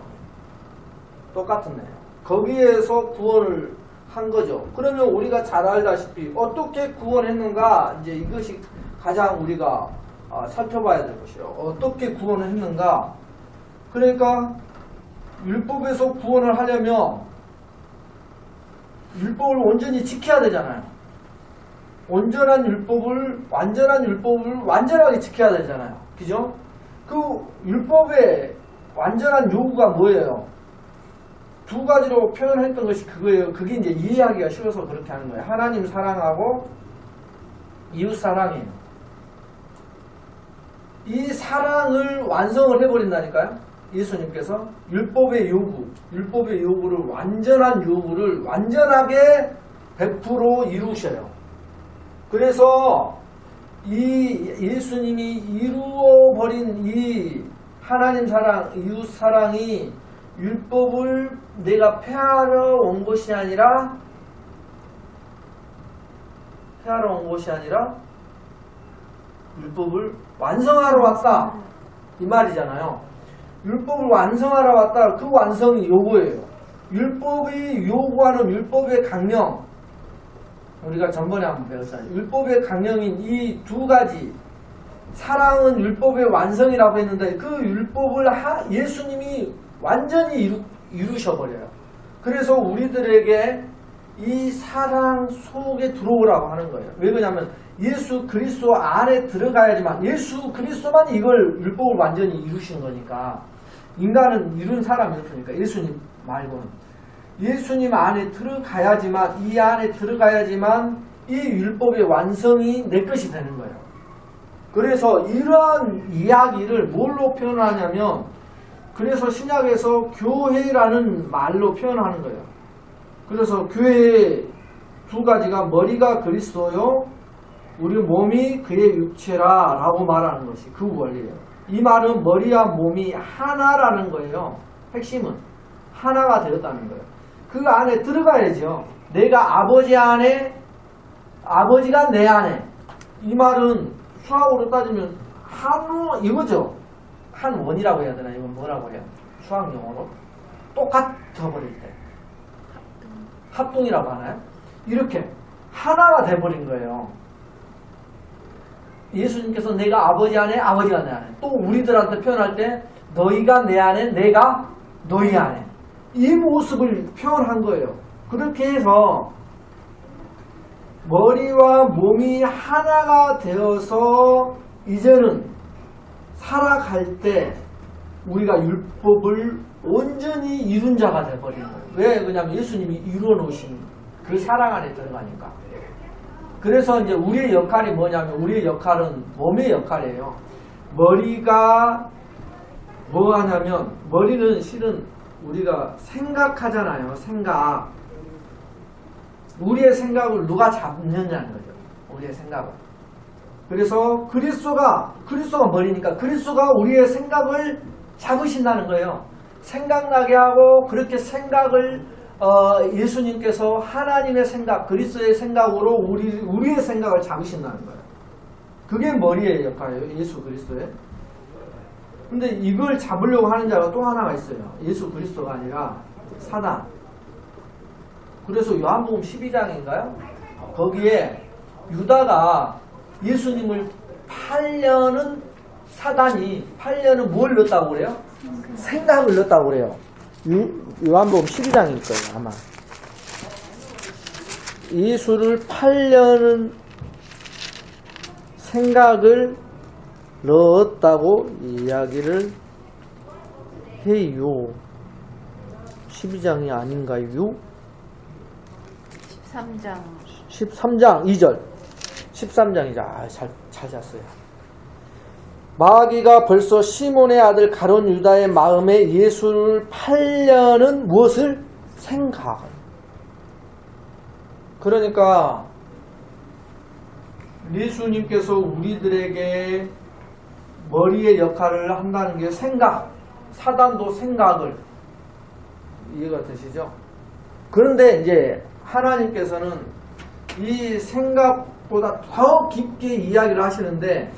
똑같은 내용. 거기에서 구원을 한 거죠. 그러면 우리가 잘 알다시피 어떻게 구원했는가, 이제 이것이 가장 우리가 살펴봐야 될 것이요. 어떻게 구원을 했는가? 그러니까 율법에서 구원을 하려면 율법을 온전히 지켜야 되잖아요. 완전한 율법을 완전하게 지켜야 되잖아요. 그죠? 그 율법의 완전한 요구가 뭐예요? 두 가지로 표현했던 것이 그거예요. 그게 이제 이해하기가 쉬워서 그렇게 하는 거예요. 하나님 사랑하고 이웃 사랑이에요. 이 사랑을 완성을 해버린다니까요. 예수님께서 율법의 요구를 완전한 요구를 완전하게 100% 이루셔요. 그래서 이 예수님이 이루어버린 이 하나님 사랑, 이웃 사랑이 율법을 내가 폐하러 온 것이 아니라 율법을 완성하러 왔다. 이 말이잖아요. 율법을 완성하러 왔다. 그 완성이 요거예요. 율법이 요구하는 율법의 강령. 우리가 전번에 한번 배웠잖아요. 율법의 강령인 이 두 가지. 사랑은 율법의 완성이라고 했는데 그 율법을 예수님이 완전히 이루셔버려요. 그래서 우리들에게 이 사랑 속에 들어오라고 하는 거예요. 왜 그러냐면 예수 그리스도 안에 들어가야지만, 예수 그리스도만 이걸 율법을 완전히 이루신 거니까. 인간은 이룬 사람이 없으니까 예수님 말고는. 예수님 안에 들어가야지만, 이 안에 들어가야지만 이 율법의 완성이 내 것이 되는 거예요. 그래서 이러한 이야기를 뭘로 표현하냐면, 그래서 신약에서 교회라는 말로 표현하는 거예요. 그래서 교회의 두 가지가 머리가 그리스도요, 우리 몸이 그의 육체라 라고 말하는 것이 그 원리예요. 이 말은 머리와 몸이 하나라는 거예요. 핵심은 하나가 되었다는 거예요. 그 안에 들어가야죠. 내가 아버지 안에, 아버지가 내 안에. 이 말은 수학으로 따지면 이거죠. 한 원이라고 해야 되나? 이건 뭐라고 해요? 수학 용어로 똑같아버릴 때 합동이라고 하나요? 이렇게 하나가 돼버린 거예요. 예수님께서 내가 아버지 안에, 아버지가 내 안에. 또 우리들한테 표현할 때 너희가 내 안에, 내가 너희 안에. 이 모습을 표현한 거예요. 그렇게 해서 머리와 몸이 하나가 되어서 이제는 살아갈 때 우리가 율법을 온전히 이룬 자가 되어버리는 거예요. 왜? 그러냐면 예수님이 이루어 놓으신 그 사랑 안에 들어가니까. 그래서 이제 우리의 역할이 뭐냐면, 우리의 역할은 몸의 역할이에요. 머리가 뭐 하냐면, 머리는 실은 우리가 생각하잖아요. 생각. 우리의 생각을 누가 잡느냐는 거죠. 우리의 생각을. 그래서 그리스도가 머리니까 그리스도가 우리의 생각을 잡으신다는 거예요. 생각나게 하고 그렇게 생각을 예수님께서 하나님의 생각, 그리스도의 생각으로 우리의 생각을 잡으신다는 거예요. 그게 머리의 역할이에요. 예수 그리스도의. 근데 이걸 잡으려고 하는 자가 또 하나가 있어요. 예수 그리스도가 아니라 사단. 그래서 요한복음 12장인가요? 거기에 유다가 예수님을 팔려는 사단이 팔려는 뭘 넣었다고 그래요? 생각을 넣었다고 그래요. 요한복음 12장일 거예요, 아마. 예수를 팔려는 생각을 넣었다고 이야기를 해요. 12장이 아닌가요? 13장 13장 2절. 13장이죠. 잘 잤어요. 마귀가 벌써 시몬의 아들 가룟 유다의 마음에 예수를 팔려는 무엇을? 생각을. 그러니까 예수님께서 우리들에게 머리의 역할을 한다는 게 생각. 사단도 생각을. 이해가 되시죠? 그런데 이제 하나님께서는 이 생각보다 더 깊게 이야기를 하시는데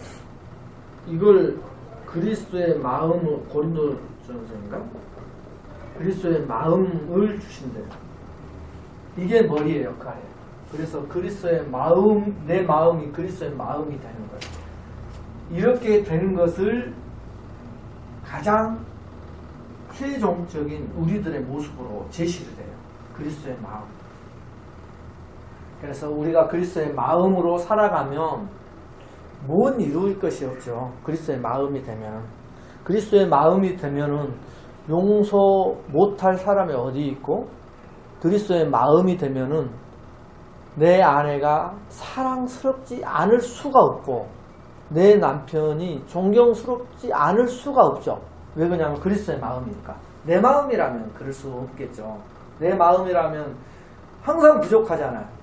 이걸 그리스도의 마음을 고린도전서인가? 그리스도의 마음을 주신대요. 이게 머리의 역할이에요. 그래서 그리스도의 마음, 내 마음이 그리스도의 마음이 되는 거예요. 이렇게 되는 것을 가장 최종적인 우리들의 모습으로 제시를 해요. 그리스도의 마음. 그래서 우리가 그리스도의 마음으로 살아가면 못 이룰 것이 없죠. 그리스도의 마음이 되면. 그리스도의 마음이 되면은 용서 못할 사람이 어디 있고, 그리스도의 마음이 되면은 내 아내가 사랑스럽지 않을 수가 없고, 내 남편이 존경스럽지 않을 수가 없죠. 왜 그러냐면 그리스도의 마음이니까. 내 마음이라면 그럴 수 없겠죠. 내 마음이라면 항상 부족하잖아요.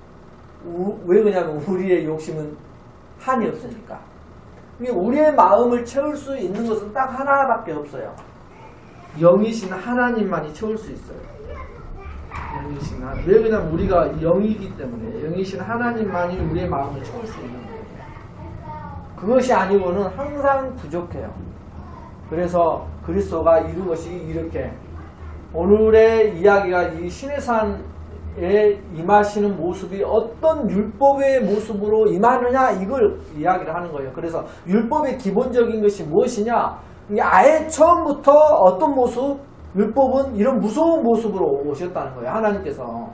왜 그러냐면 우리의 욕심은 한이 없으니까. 우리의 마음을 채울 수 있는 것은 딱 하나밖에 없어요. 영이신 하나님만이 채울 수 있어요. 영이신 하나님. 왜 그러냐면 우리가 영이기 때문에 영이신 하나님만이 우리의 마음을 채울 수 있는 거예요. 그것이 아니고는 항상 부족해요. 그래서 그리스도가 이룬 것이 이렇게 오늘의 이야기가 이 시내산에 임하시는 모습이 어떤 율법의 모습으로 임하느냐 이걸 이야기를 하는 거예요. 그래서 율법의 기본적인 것이 무엇이냐? 아예 처음부터 어떤 모습? 율법은 이런 무서운 모습으로 오셨다는 거예요. 하나님께서.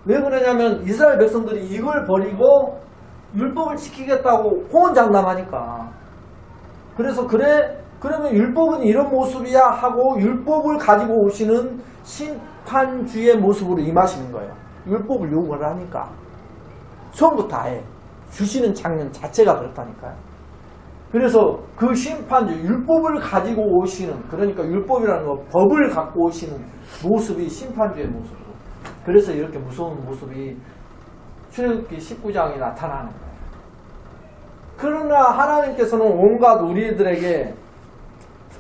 왜 그러냐면 이스라엘 백성들이 이걸 버리고 율법을 지키겠다고 호언장담하니까. 그래서 그러면 율법은 이런 모습이야 하고 율법을 가지고 오시는 심판주의 모습으로 임하시는 거예요. 율법을 요구를 하니까. 처음부터 아예 주시는 장면 자체가 그렇다니까요. 그래서 그 심판주, 율법을 가지고 오시는, 그러니까 율법이라는 거, 법을 갖고 오시는 모습이 심판주의 모습으로. 그래서 이렇게 무서운 모습이 출애굽기 19장에 나타나는 거예요. 그러나 하나님께서는 온갖 우리들에게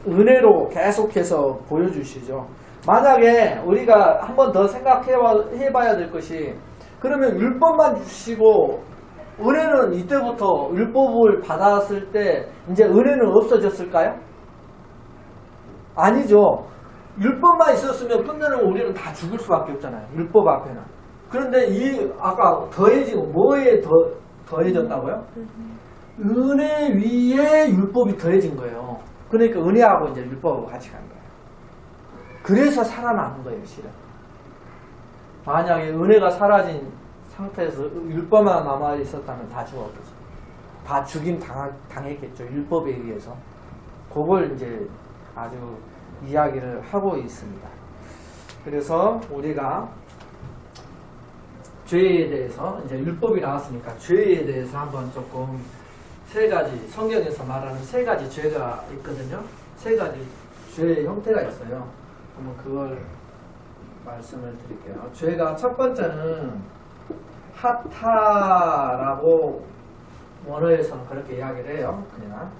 은혜로 계속해서 보여주시죠. 만약에 우리가 한 번 더 생각해봐야 될 것이, 그러면 율법만 주시고 은혜는 이때부터 율법을 받았을 때 이제 은혜는 없어졌을까요? 아니죠. 율법만 있었으면 끝내는 우리는 다 죽을 수밖에 없잖아요. 율법 앞에는. 그런데 아까 더해지고 뭐에 더해졌다고요? 은혜 위에 율법이 더해진 거예요. 그러니까 은혜하고 이제 율법하고 같이 간 거예요. 그래서 살아남은 거예요, 실은. 만약에 은혜가 사라진 상태에서 율법만 남아 있었다면 다 죽었겠죠. 다 죽임 당했겠죠. 율법에 의해서. 그걸 이제 아주 이야기를 하고 있습니다. 그래서 우리가 죄에 대해서 이제 율법이 나왔으니까 죄에 대해서 한번 조금 세 가지, 성경에서 말하는 세 가지 죄가 있거든요. 세 가지 죄의 형태가 있어요. 한번 그걸 말씀을 드릴게요. 죄가 첫 번째는 타타라고 원어에서는 그렇게 이야기를 해요. 그냥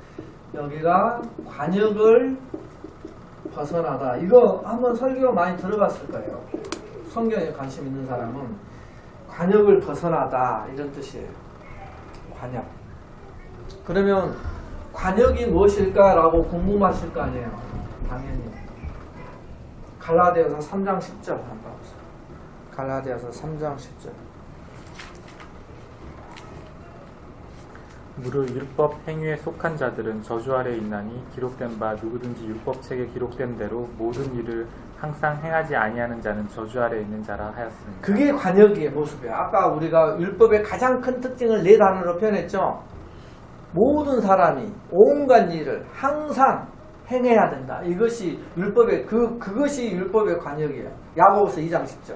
여기가 관역을 벗어나다. 이거 한번 설교 많이 들어봤을 거예요. 성경에 관심 있는 사람은 관역을 벗어나다 이런 뜻이에요. 관역. 그러면 관역이 무엇일까라고 궁금하실 거 아니에요. 당연히 갈라디아서 3장 10절 한번 봐보세요. 갈라디아서 3장 10절. 무릇 율법 행위에 속한 자들은 저주 아래 있나니 기록된 바 누구든지 율법책에 기록된 대로 모든 일을 항상 행하지 아니하는 자는 저주 아래 있는 자라 하였습니다. 그게 관역의 모습이에요. 아까 우리가 율법의 가장 큰 특징을 네 단어로 표현했죠. 모든 사람이 온갖 일을 항상 행해야 된다. 이것이 율법의 그것이 율법의 관역이에요. 야고보서 2장 10절.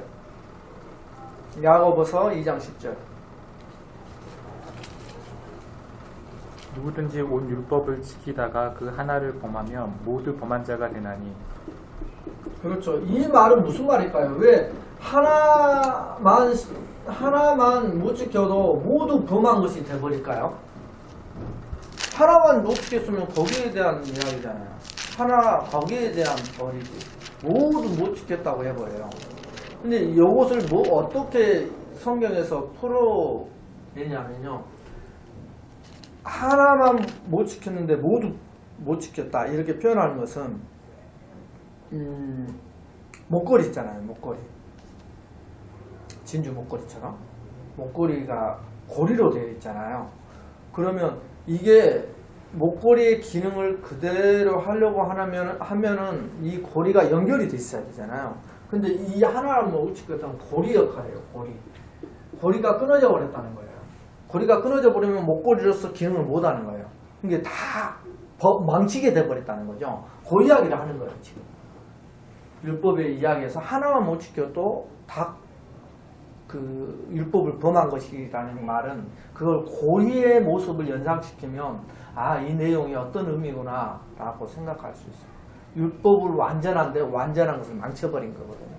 야고보서 2장 10절. 누구든지 온 율법을 지키다가 그 하나를 범하면 모두 범한 자가 되나니. 그렇죠. 이 말은 무슨 말일까요? 왜 하나만 못 지켜도 모두 범한 것이 돼버릴까요? 하나만 못 지켰으면 거기에 대한 이야기잖아요. 하나 거기에 대한 벌이지. 모두 못 지켰다고 해버려요. 근데 이것을 어떻게 성경에서 풀어내냐면요. 하나만 못 지켰는데 모두 못 지켰다 이렇게 표현하는 것은 목걸이 있잖아요. 목걸이 진주 목걸이처럼 목걸이가 고리로 되어 있잖아요. 그러면 이게 목걸이의 기능을 그대로 하려고 하면은 이 고리가 연결이 돼 있어야 되잖아요. 근데 이 하나를 못 지켰다면 고리 역할이에요. 고리가 끊어져 버렸다는 거예요. 고리가 끊어져 버리면 목걸이로서 기능을 못 하는 거예요. 이게 다 망치게 돼 버렸다는 거죠. 그 이야기를 하는 거예요, 지금. 율법의 이야기에서 하나만 못 지켜도 다 그 율법을 범한 것이라는 말은 그걸 고리의 모습을 연상시키면 이 내용이 어떤 의미구나 라고 생각할 수 있어요. 율법을 완전한데 완전한 것을 망쳐버린 거거든요.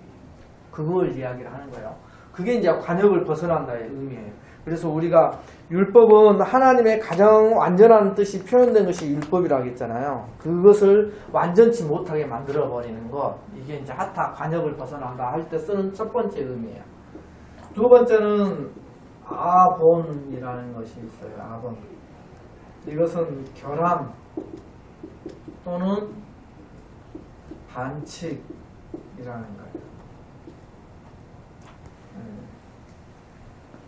그걸 이야기를 하는 거예요. 그게 이제 관역을 벗어난다의 의미예요. 그래서 우리가 율법은 하나님의 가장 완전한 뜻이 표현된 것이 율법이라고 했잖아요. 그것을 완전치 못하게 만들어버리는 것. 이게 이제 하타, 관역을 벗어난다 할 때 쓰는 첫 번째 의미예요. 두 번째는 아본이라는 것이 있어요. 아본. 이것은 결함 또는 반칙이라는 거예요.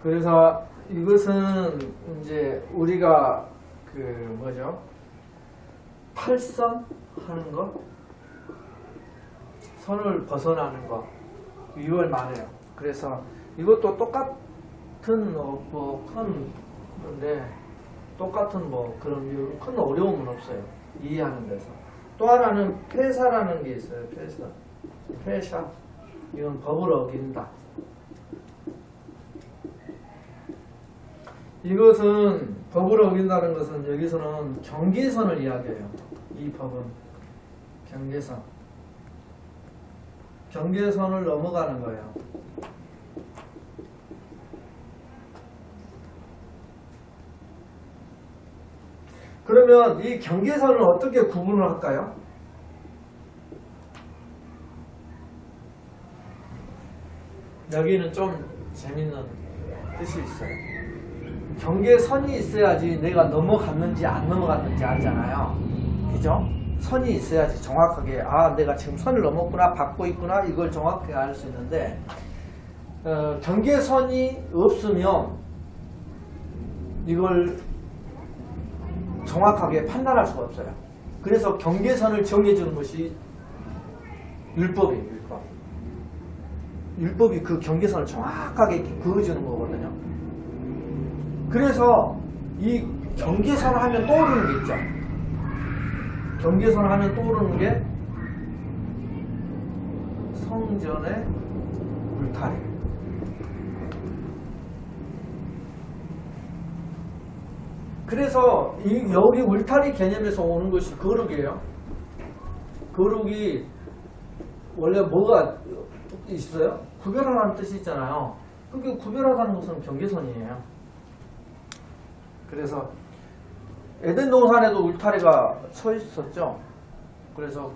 그래서 이것은 이제 우리가 탈선 하는 것, 선을 벗어나는 것, 이걸 말해요. 그래서 이것도 똑같은 건데 똑같은 그런 큰 어려움은 없어요. 이해하는 데서. 또 하나는 폐사라는 게 있어요. 폐사. 이건 법을 어긴다. 이것은 법을 어긴다는 것은 여기서는 경계선을 이야기해요. 이 법은 경계선을 넘어가는 거예요. 그러면 이 경계선을 어떻게 구분을 할까요? 여기는 좀 재밌는 뜻이 있어요. 경계선이 있어야지 내가 넘어갔는지 안 넘어갔는지 알잖아요. 그죠? 선이 있어야지 정확하게 내가 지금 선을 넘었구나, 밟고 있구나 이걸 정확하게 알 수 있는데 경계선이 없으면 이걸 정확하게 판단할 수가 없어요. 그래서 경계선을 정해주는 것이 율법이에요. 율법이 그 경계선을 정확하게 그어주는 거거든요. 그래서 이 경계선을 하면 떠오르는 게 있죠. 경계선을 하면 떠오르는 게 성전의 울타리. 그래서 여기 울타리 개념에서 오는 것이 거룩이에요. 거룩이 원래 뭐가 있어요? 구별하라는 뜻이 있잖아요. 그게 구별하다는 것은 경계선이에요. 그래서 에덴 동산에도 울타리가 서 있었죠. 그래서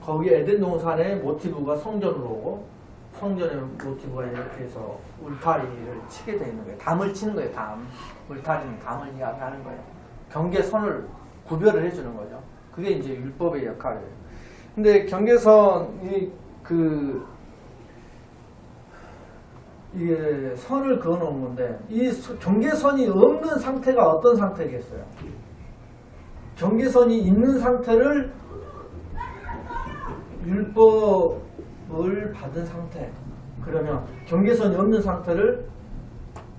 거기 에덴 동산의 모티브가 성전으로 오고 성전의 모티브가 이렇게 해서 울타리를 치게 되어 있는 거예요. 담을 치는 거예요. 담. 울타리는 담을 이야기하는 거예요. 경계선을 구별을 해주는 거죠. 그게 이제 율법의 역할이에요. 근데 경계선이 이게 선을 그어놓은 건데 이 경계선이 없는 상태가 어떤 상태겠어요? 경계선이 있는 상태를 율법을 받은 상태. 그러면 경계선이 없는 상태를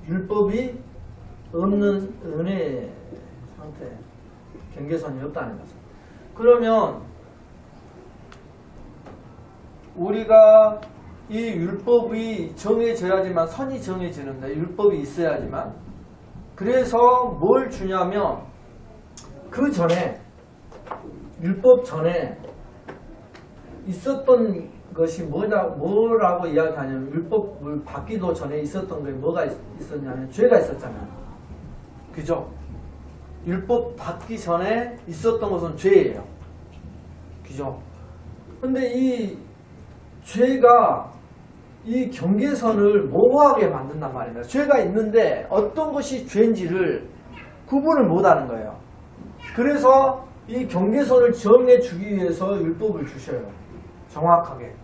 율법이 없는 은혜 상태. 경계선이 없다는 거죠. 그러면 우리가 이 율법이 정해져야지만 선이 정해지는데 율법이 있어야지만 그래서 뭘 주냐면 그 전에 율법 전에 있었던 것이 뭐라고 이야기하냐면 율법을 받기도 전에 있었던 게 뭐가 있었냐면 죄가 있었잖아요. 그죠? 율법 받기 전에 있었던 것은 죄예요. 그죠? 근데 이 죄가 이 경계선을 모호하게 만든단 말입니다. 죄가 있는데 어떤 것이 죄인지를 구분을 못하는 거예요. 그래서 이 경계선을 정해주기 위해서 율법을 주셔요. 정확하게.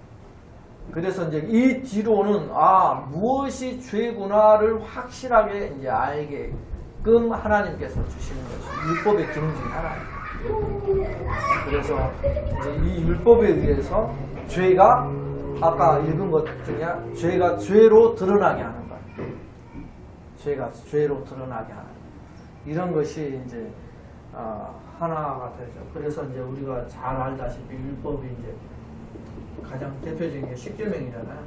그래서 이제 이 뒤로는 무엇이 죄구나를 확실하게 이제 알게끔 하나님께서 주시는 것이 율법의 기능 중에 하나예요. 그래서 이제 이 율법에 의해서 죄가 아까 읽은 것 중에 죄가 죄로 드러나게 하는 거예요. 죄가 죄로 드러나게 하는 거예요. 이런 것이 이제 하나가 되죠. 그래서 이제 우리가 잘 알다시피 율법이 이제 가장 대표적인 게 십계명이잖아요.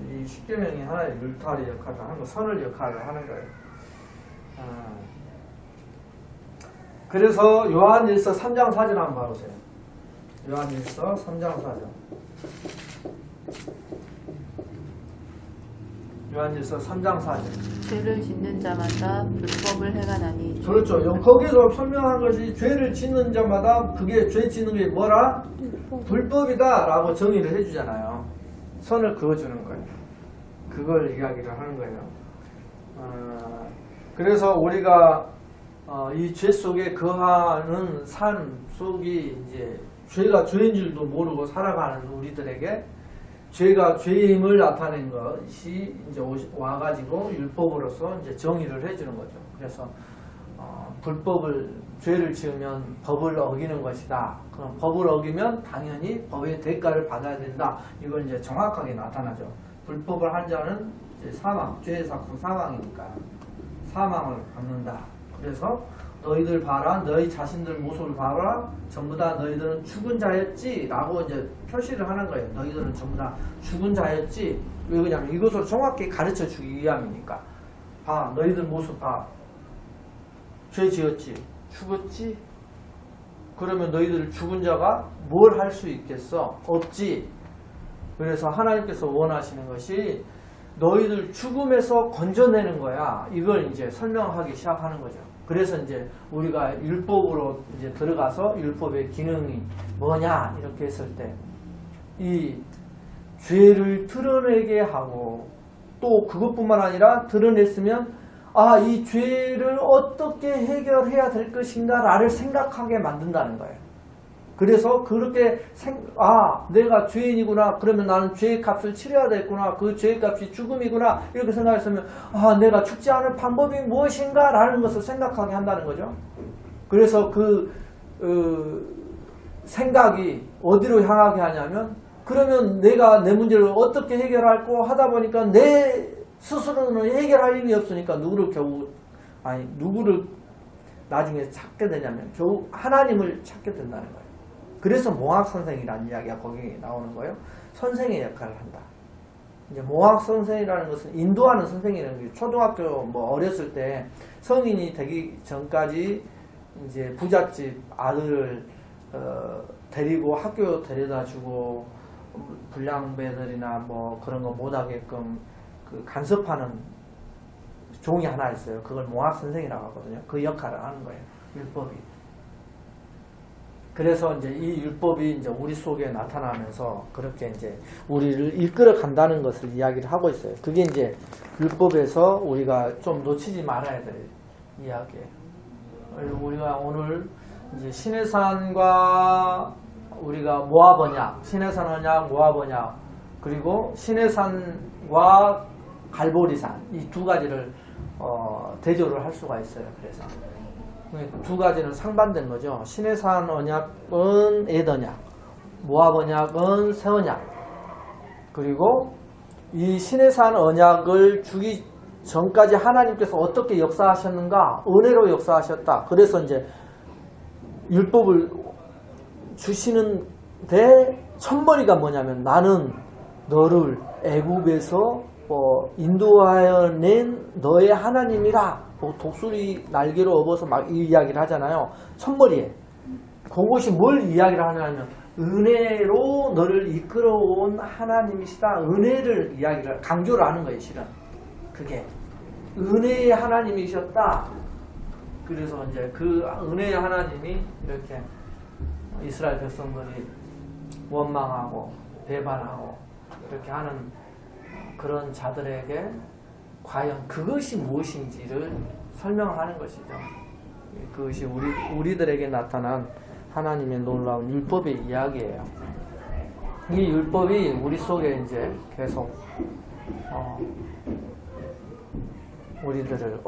이 십계명이 하나의 울타리 역할을 하는 거, 선을 역할을 하는 거예요. 그래서 요한일서 3장 4절 한번 봐보세요. 요한일서 3장 4절. 요한일서 3장 4절. 죄를 짓는 자마다 불법을 행하나니. 그렇죠. 거기서 설명한 것이 죄를 짓는 자마다 그게 죄 짓는 게 뭐라? 불법이다 라고 정의를 해주잖아요. 선을 그어주는 거예요. 그걸 이야기를 하는 거예요. 그래서 우리가 이 죄 속에 거하는 삶 속이 이제 죄가 죄인 줄도 모르고 살아가는 우리들에게 죄가 죄임을 나타낸 것이 이제 와가지고 율법으로서 이제 정의를 해주는 거죠. 그래서 죄를 지으면 법을 어기는 것이다. 그럼 법을 어기면 당연히 법의 대가를 받아야 된다. 이걸 이제 정확하게 나타나죠. 불법을 한 자는 이제 사망, 죄의 삭은 사망이니까 사망을 받는다. 그래서 너희들 봐라, 너희 자신들 모습을 봐라, 전부 다 너희들은 죽은 자였지 라고 이제 표시를 하는 거예요. 너희들은 전부 다 죽은 자였지. 왜 그러냐면 이것을 정확히 가르쳐 주기 위함이니까. 봐, 너희들 모습 봐. 죄 지었지, 죽었지. 그러면 너희들 죽은 자가 뭘 할 수 있겠어? 없지. 그래서 하나님께서 원하시는 것이 너희들 죽음에서 건져내는 거야. 이걸 이제 설명하기 시작하는 거죠. 그래서 이제 우리가 율법으로 이제 들어가서 율법의 기능이 뭐냐 이렇게 했을 때 이 죄를 드러내게 하고 또 그것뿐만 아니라 드러냈으면 이 죄를 어떻게 해결해야 될 것인가를 생각하게 만든다는 거예요. 그래서 그렇게 내가 죄인이구나. 그러면 나는 죄의 값을 치러야 되겠구나. 그 죄의 값이 죽음이구나. 이렇게 생각했으면 내가 죽지 않을 방법이 무엇인가 라는 것을 생각하게 한다는 거죠. 그래서 생각이 어디로 향하게 하냐면 그러면 내가 내 문제를 어떻게 해결할까 하다 보니까 내 스스로는 해결할 힘이 없으니까 누구를 나중에 찾게 되냐면 겨우 하나님을 찾게 된다는 거예요. 그래서 몽학선생이라는 이야기가 거기 나오는 거예요. 선생의 역할을 한다. 이제 몽학선생이라는 것은 인도하는 선생이라는 게 초등학교 어렸을 때 성인이 되기 전까지 이제 부잣집 아들을 데리고 학교 데려다 주고 불량배들이나 그런 거 못하게끔 그 간섭하는 종이 하나 있어요. 그걸 몽학 선생이라고 하거든요. 그 역할을 하는 거예요. 율법이. 그래서 이제 이 율법이 이제 우리 속에 나타나면서 그렇게 이제 우리를 이끌어 간다는 것을 이야기를 하고 있어요. 그게 이제 율법에서 우리가 좀 놓치지 말아야 될 이야기예요. 우리가 오늘 이제 시내산과 우리가 모압 언약, 시내산 언약, 모압 언약, 그리고 시내산과 갈보리산 이 두 가지를 대조를 할 수가 있어요. 그래서 두 가지는 상반된 거죠. 시내산 언약은 옛 언약, 모압 언약은 새 언약. 그리고 이 시내산 언약을 주기 전까지 하나님께서 어떻게 역사하셨는가? 은혜로 역사하셨다. 그래서 이제 율법을 주시는데 첫머리가 뭐냐면 나는 너를 애굽에서 인도하여 낸 너의 하나님이라. 독수리 날개로 업어서 막 이 이야기를 하잖아요. 첫머리에. 그것이 뭘 이야기를 하냐면 은혜로 너를 이끌어온 하나님이시다. 은혜를 이야기를 강조를 하는 거예요. 실은 그게 은혜의 하나님이셨다. 그래서 이제 그 은혜의 하나님이 이렇게 이스라엘 백성들이 원망하고 배반하고 이렇게 하는 그런 자들에게 과연 그것이 무엇인지를 설명하는 것이죠. 그것이 우리들에게 나타난 하나님의 놀라운 율법의 이야기예요. 이 율법이 우리 속에 이제 계속 우리들을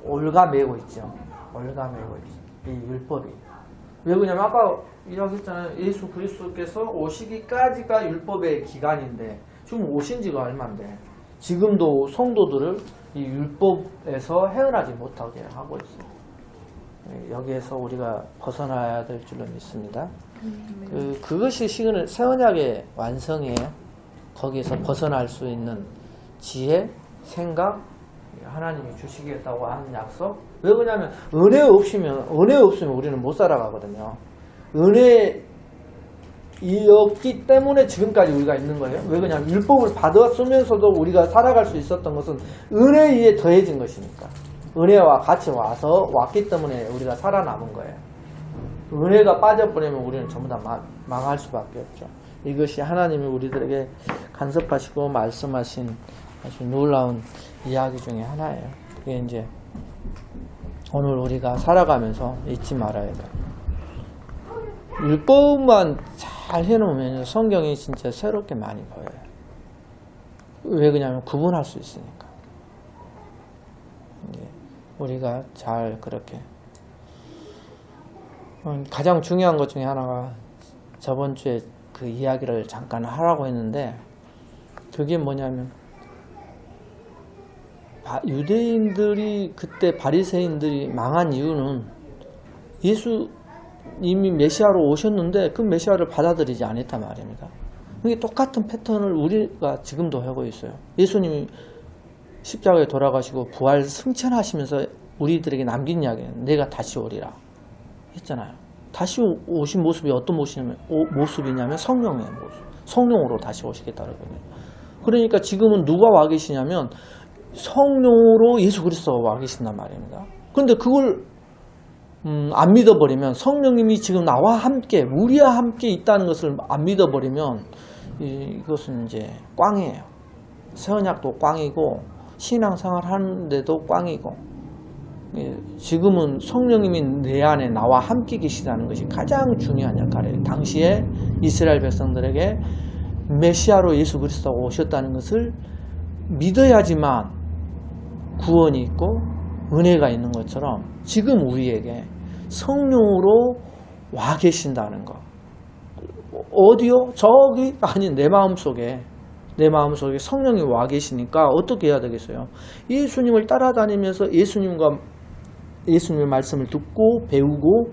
올가매고 있죠. 올가매고 있죠. 이 율법이. 왜 그러냐면 아까 이야기했잖아요. 예수 그리스도께서 오시기까지가 율법의 기간인데 지금 오신 지가 얼마인데 지금도 성도들을 이 율법에서 헤어나지 못하게 하고 있어요. 여기에서 우리가 벗어나야 될 줄로 믿습니다. 그것이 새 언약의 완성이에요. 거기에서 벗어날 수 있는 지혜, 생각, 하나님이 주시겠다고 하는 약속. 왜 그러냐면 은혜 없으면 우리는 못 살아가거든요. 은혜였기 때문에 지금까지 우리가 있는 거예요. 왜 그러냐면 율법을 받았으면서도 우리가 살아갈 수 있었던 것은 은혜에 의해 더해진 것이니까. 은혜와 같이 왔기 때문에 우리가 살아남은 거예요. 은혜가 빠져버리면 우리는 전부 다 망할 수밖에 없죠. 이것이 하나님이 우리들에게 간섭하시고 말씀하신 아주 놀라운 이야기 중에 하나예요. 그게 이제 오늘 우리가 살아가면서 잊지 말아야 돼요. 율법만 잘 해놓으면 성경이 진짜 새롭게 많이 보여요. 왜 그러냐면 구분할 수 있으니까. 우리가 잘 그렇게 가장 중요한 것 중에 하나가 저번 주에 그 이야기를 잠깐 하라고 했는데 그게 뭐냐면 유대인들이 그때 바리새인들이 망한 이유는 예수님이 메시아로 오셨는데 그 메시아를 받아들이지 않았단 말입니다. 이게 똑같은 패턴을 우리가 지금도 하고 있어요. 예수님이 십자가에 돌아가시고 부활 승천하시면서 우리들에게 남긴 이야기는 내가 다시 오리라 했잖아요. 다시 오신 모습이 어떤 모습이냐면 성령의 모습. 성령으로 다시 오시겠다는 거예요. 그러니까 지금은 누가 와 계시냐면 성령으로 예수 그리스도가 와 계신단 말입니다. 그런데 그걸 안 믿어버리면 성령님이 지금 나와 함께 우리와 함께 있다는 것을 안 믿어버리면 이것은 이제 꽝이에요. 새 언약도 꽝이고 신앙생활 하는데도 꽝이고 지금은 성령님이 내 안에 나와 함께 계시다는 것이 가장 중요한 역할이에요. 당시에 이스라엘 백성들에게 메시아로 예수 그리스도가 오셨다는 것을 믿어야지만 구원이 있고 은혜가 있는 것처럼 지금 우리에게 성령으로 와 계신다는 것. 어디요? 저기? 아니 내 마음속에 성령이 와 계시니까 어떻게 해야 되겠어요? 예수님을 따라다니면서 예수님의 말씀을 듣고 배우고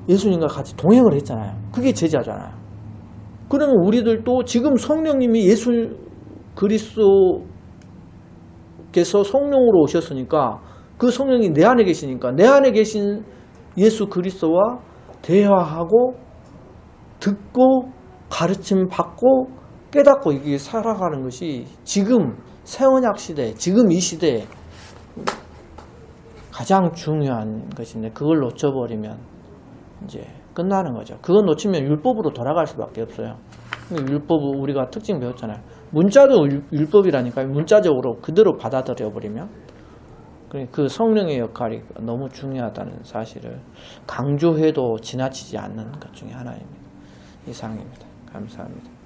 예수님과 같이 동행을 했잖아요. 그게 제자잖아요. 그러면 우리들도 지금 성령님이 예수 그리스도께서 성령으로 오셨으니까 그 성령이 내 안에 계시니까 내 안에 계신 예수 그리스도와 대화하고 듣고 가르침 받고 깨닫고 이게 살아가는 것이 지금 새 언약 시대, 지금 이 시대에 가장 중요한 것인데 그걸 놓쳐버리면 이제 끝나는 거죠. 그거 놓치면 율법으로 돌아갈 수밖에 없어요. 율법은 우리가 특징 배웠잖아요. 문자도 율법이라니까요. 문자적으로 그대로 받아들여 버리면 그 성령의 역할이 너무 중요하다는 사실을 강조해도 지나치지 않는 것 중에 하나입니다. 이상입니다. 감사합니다.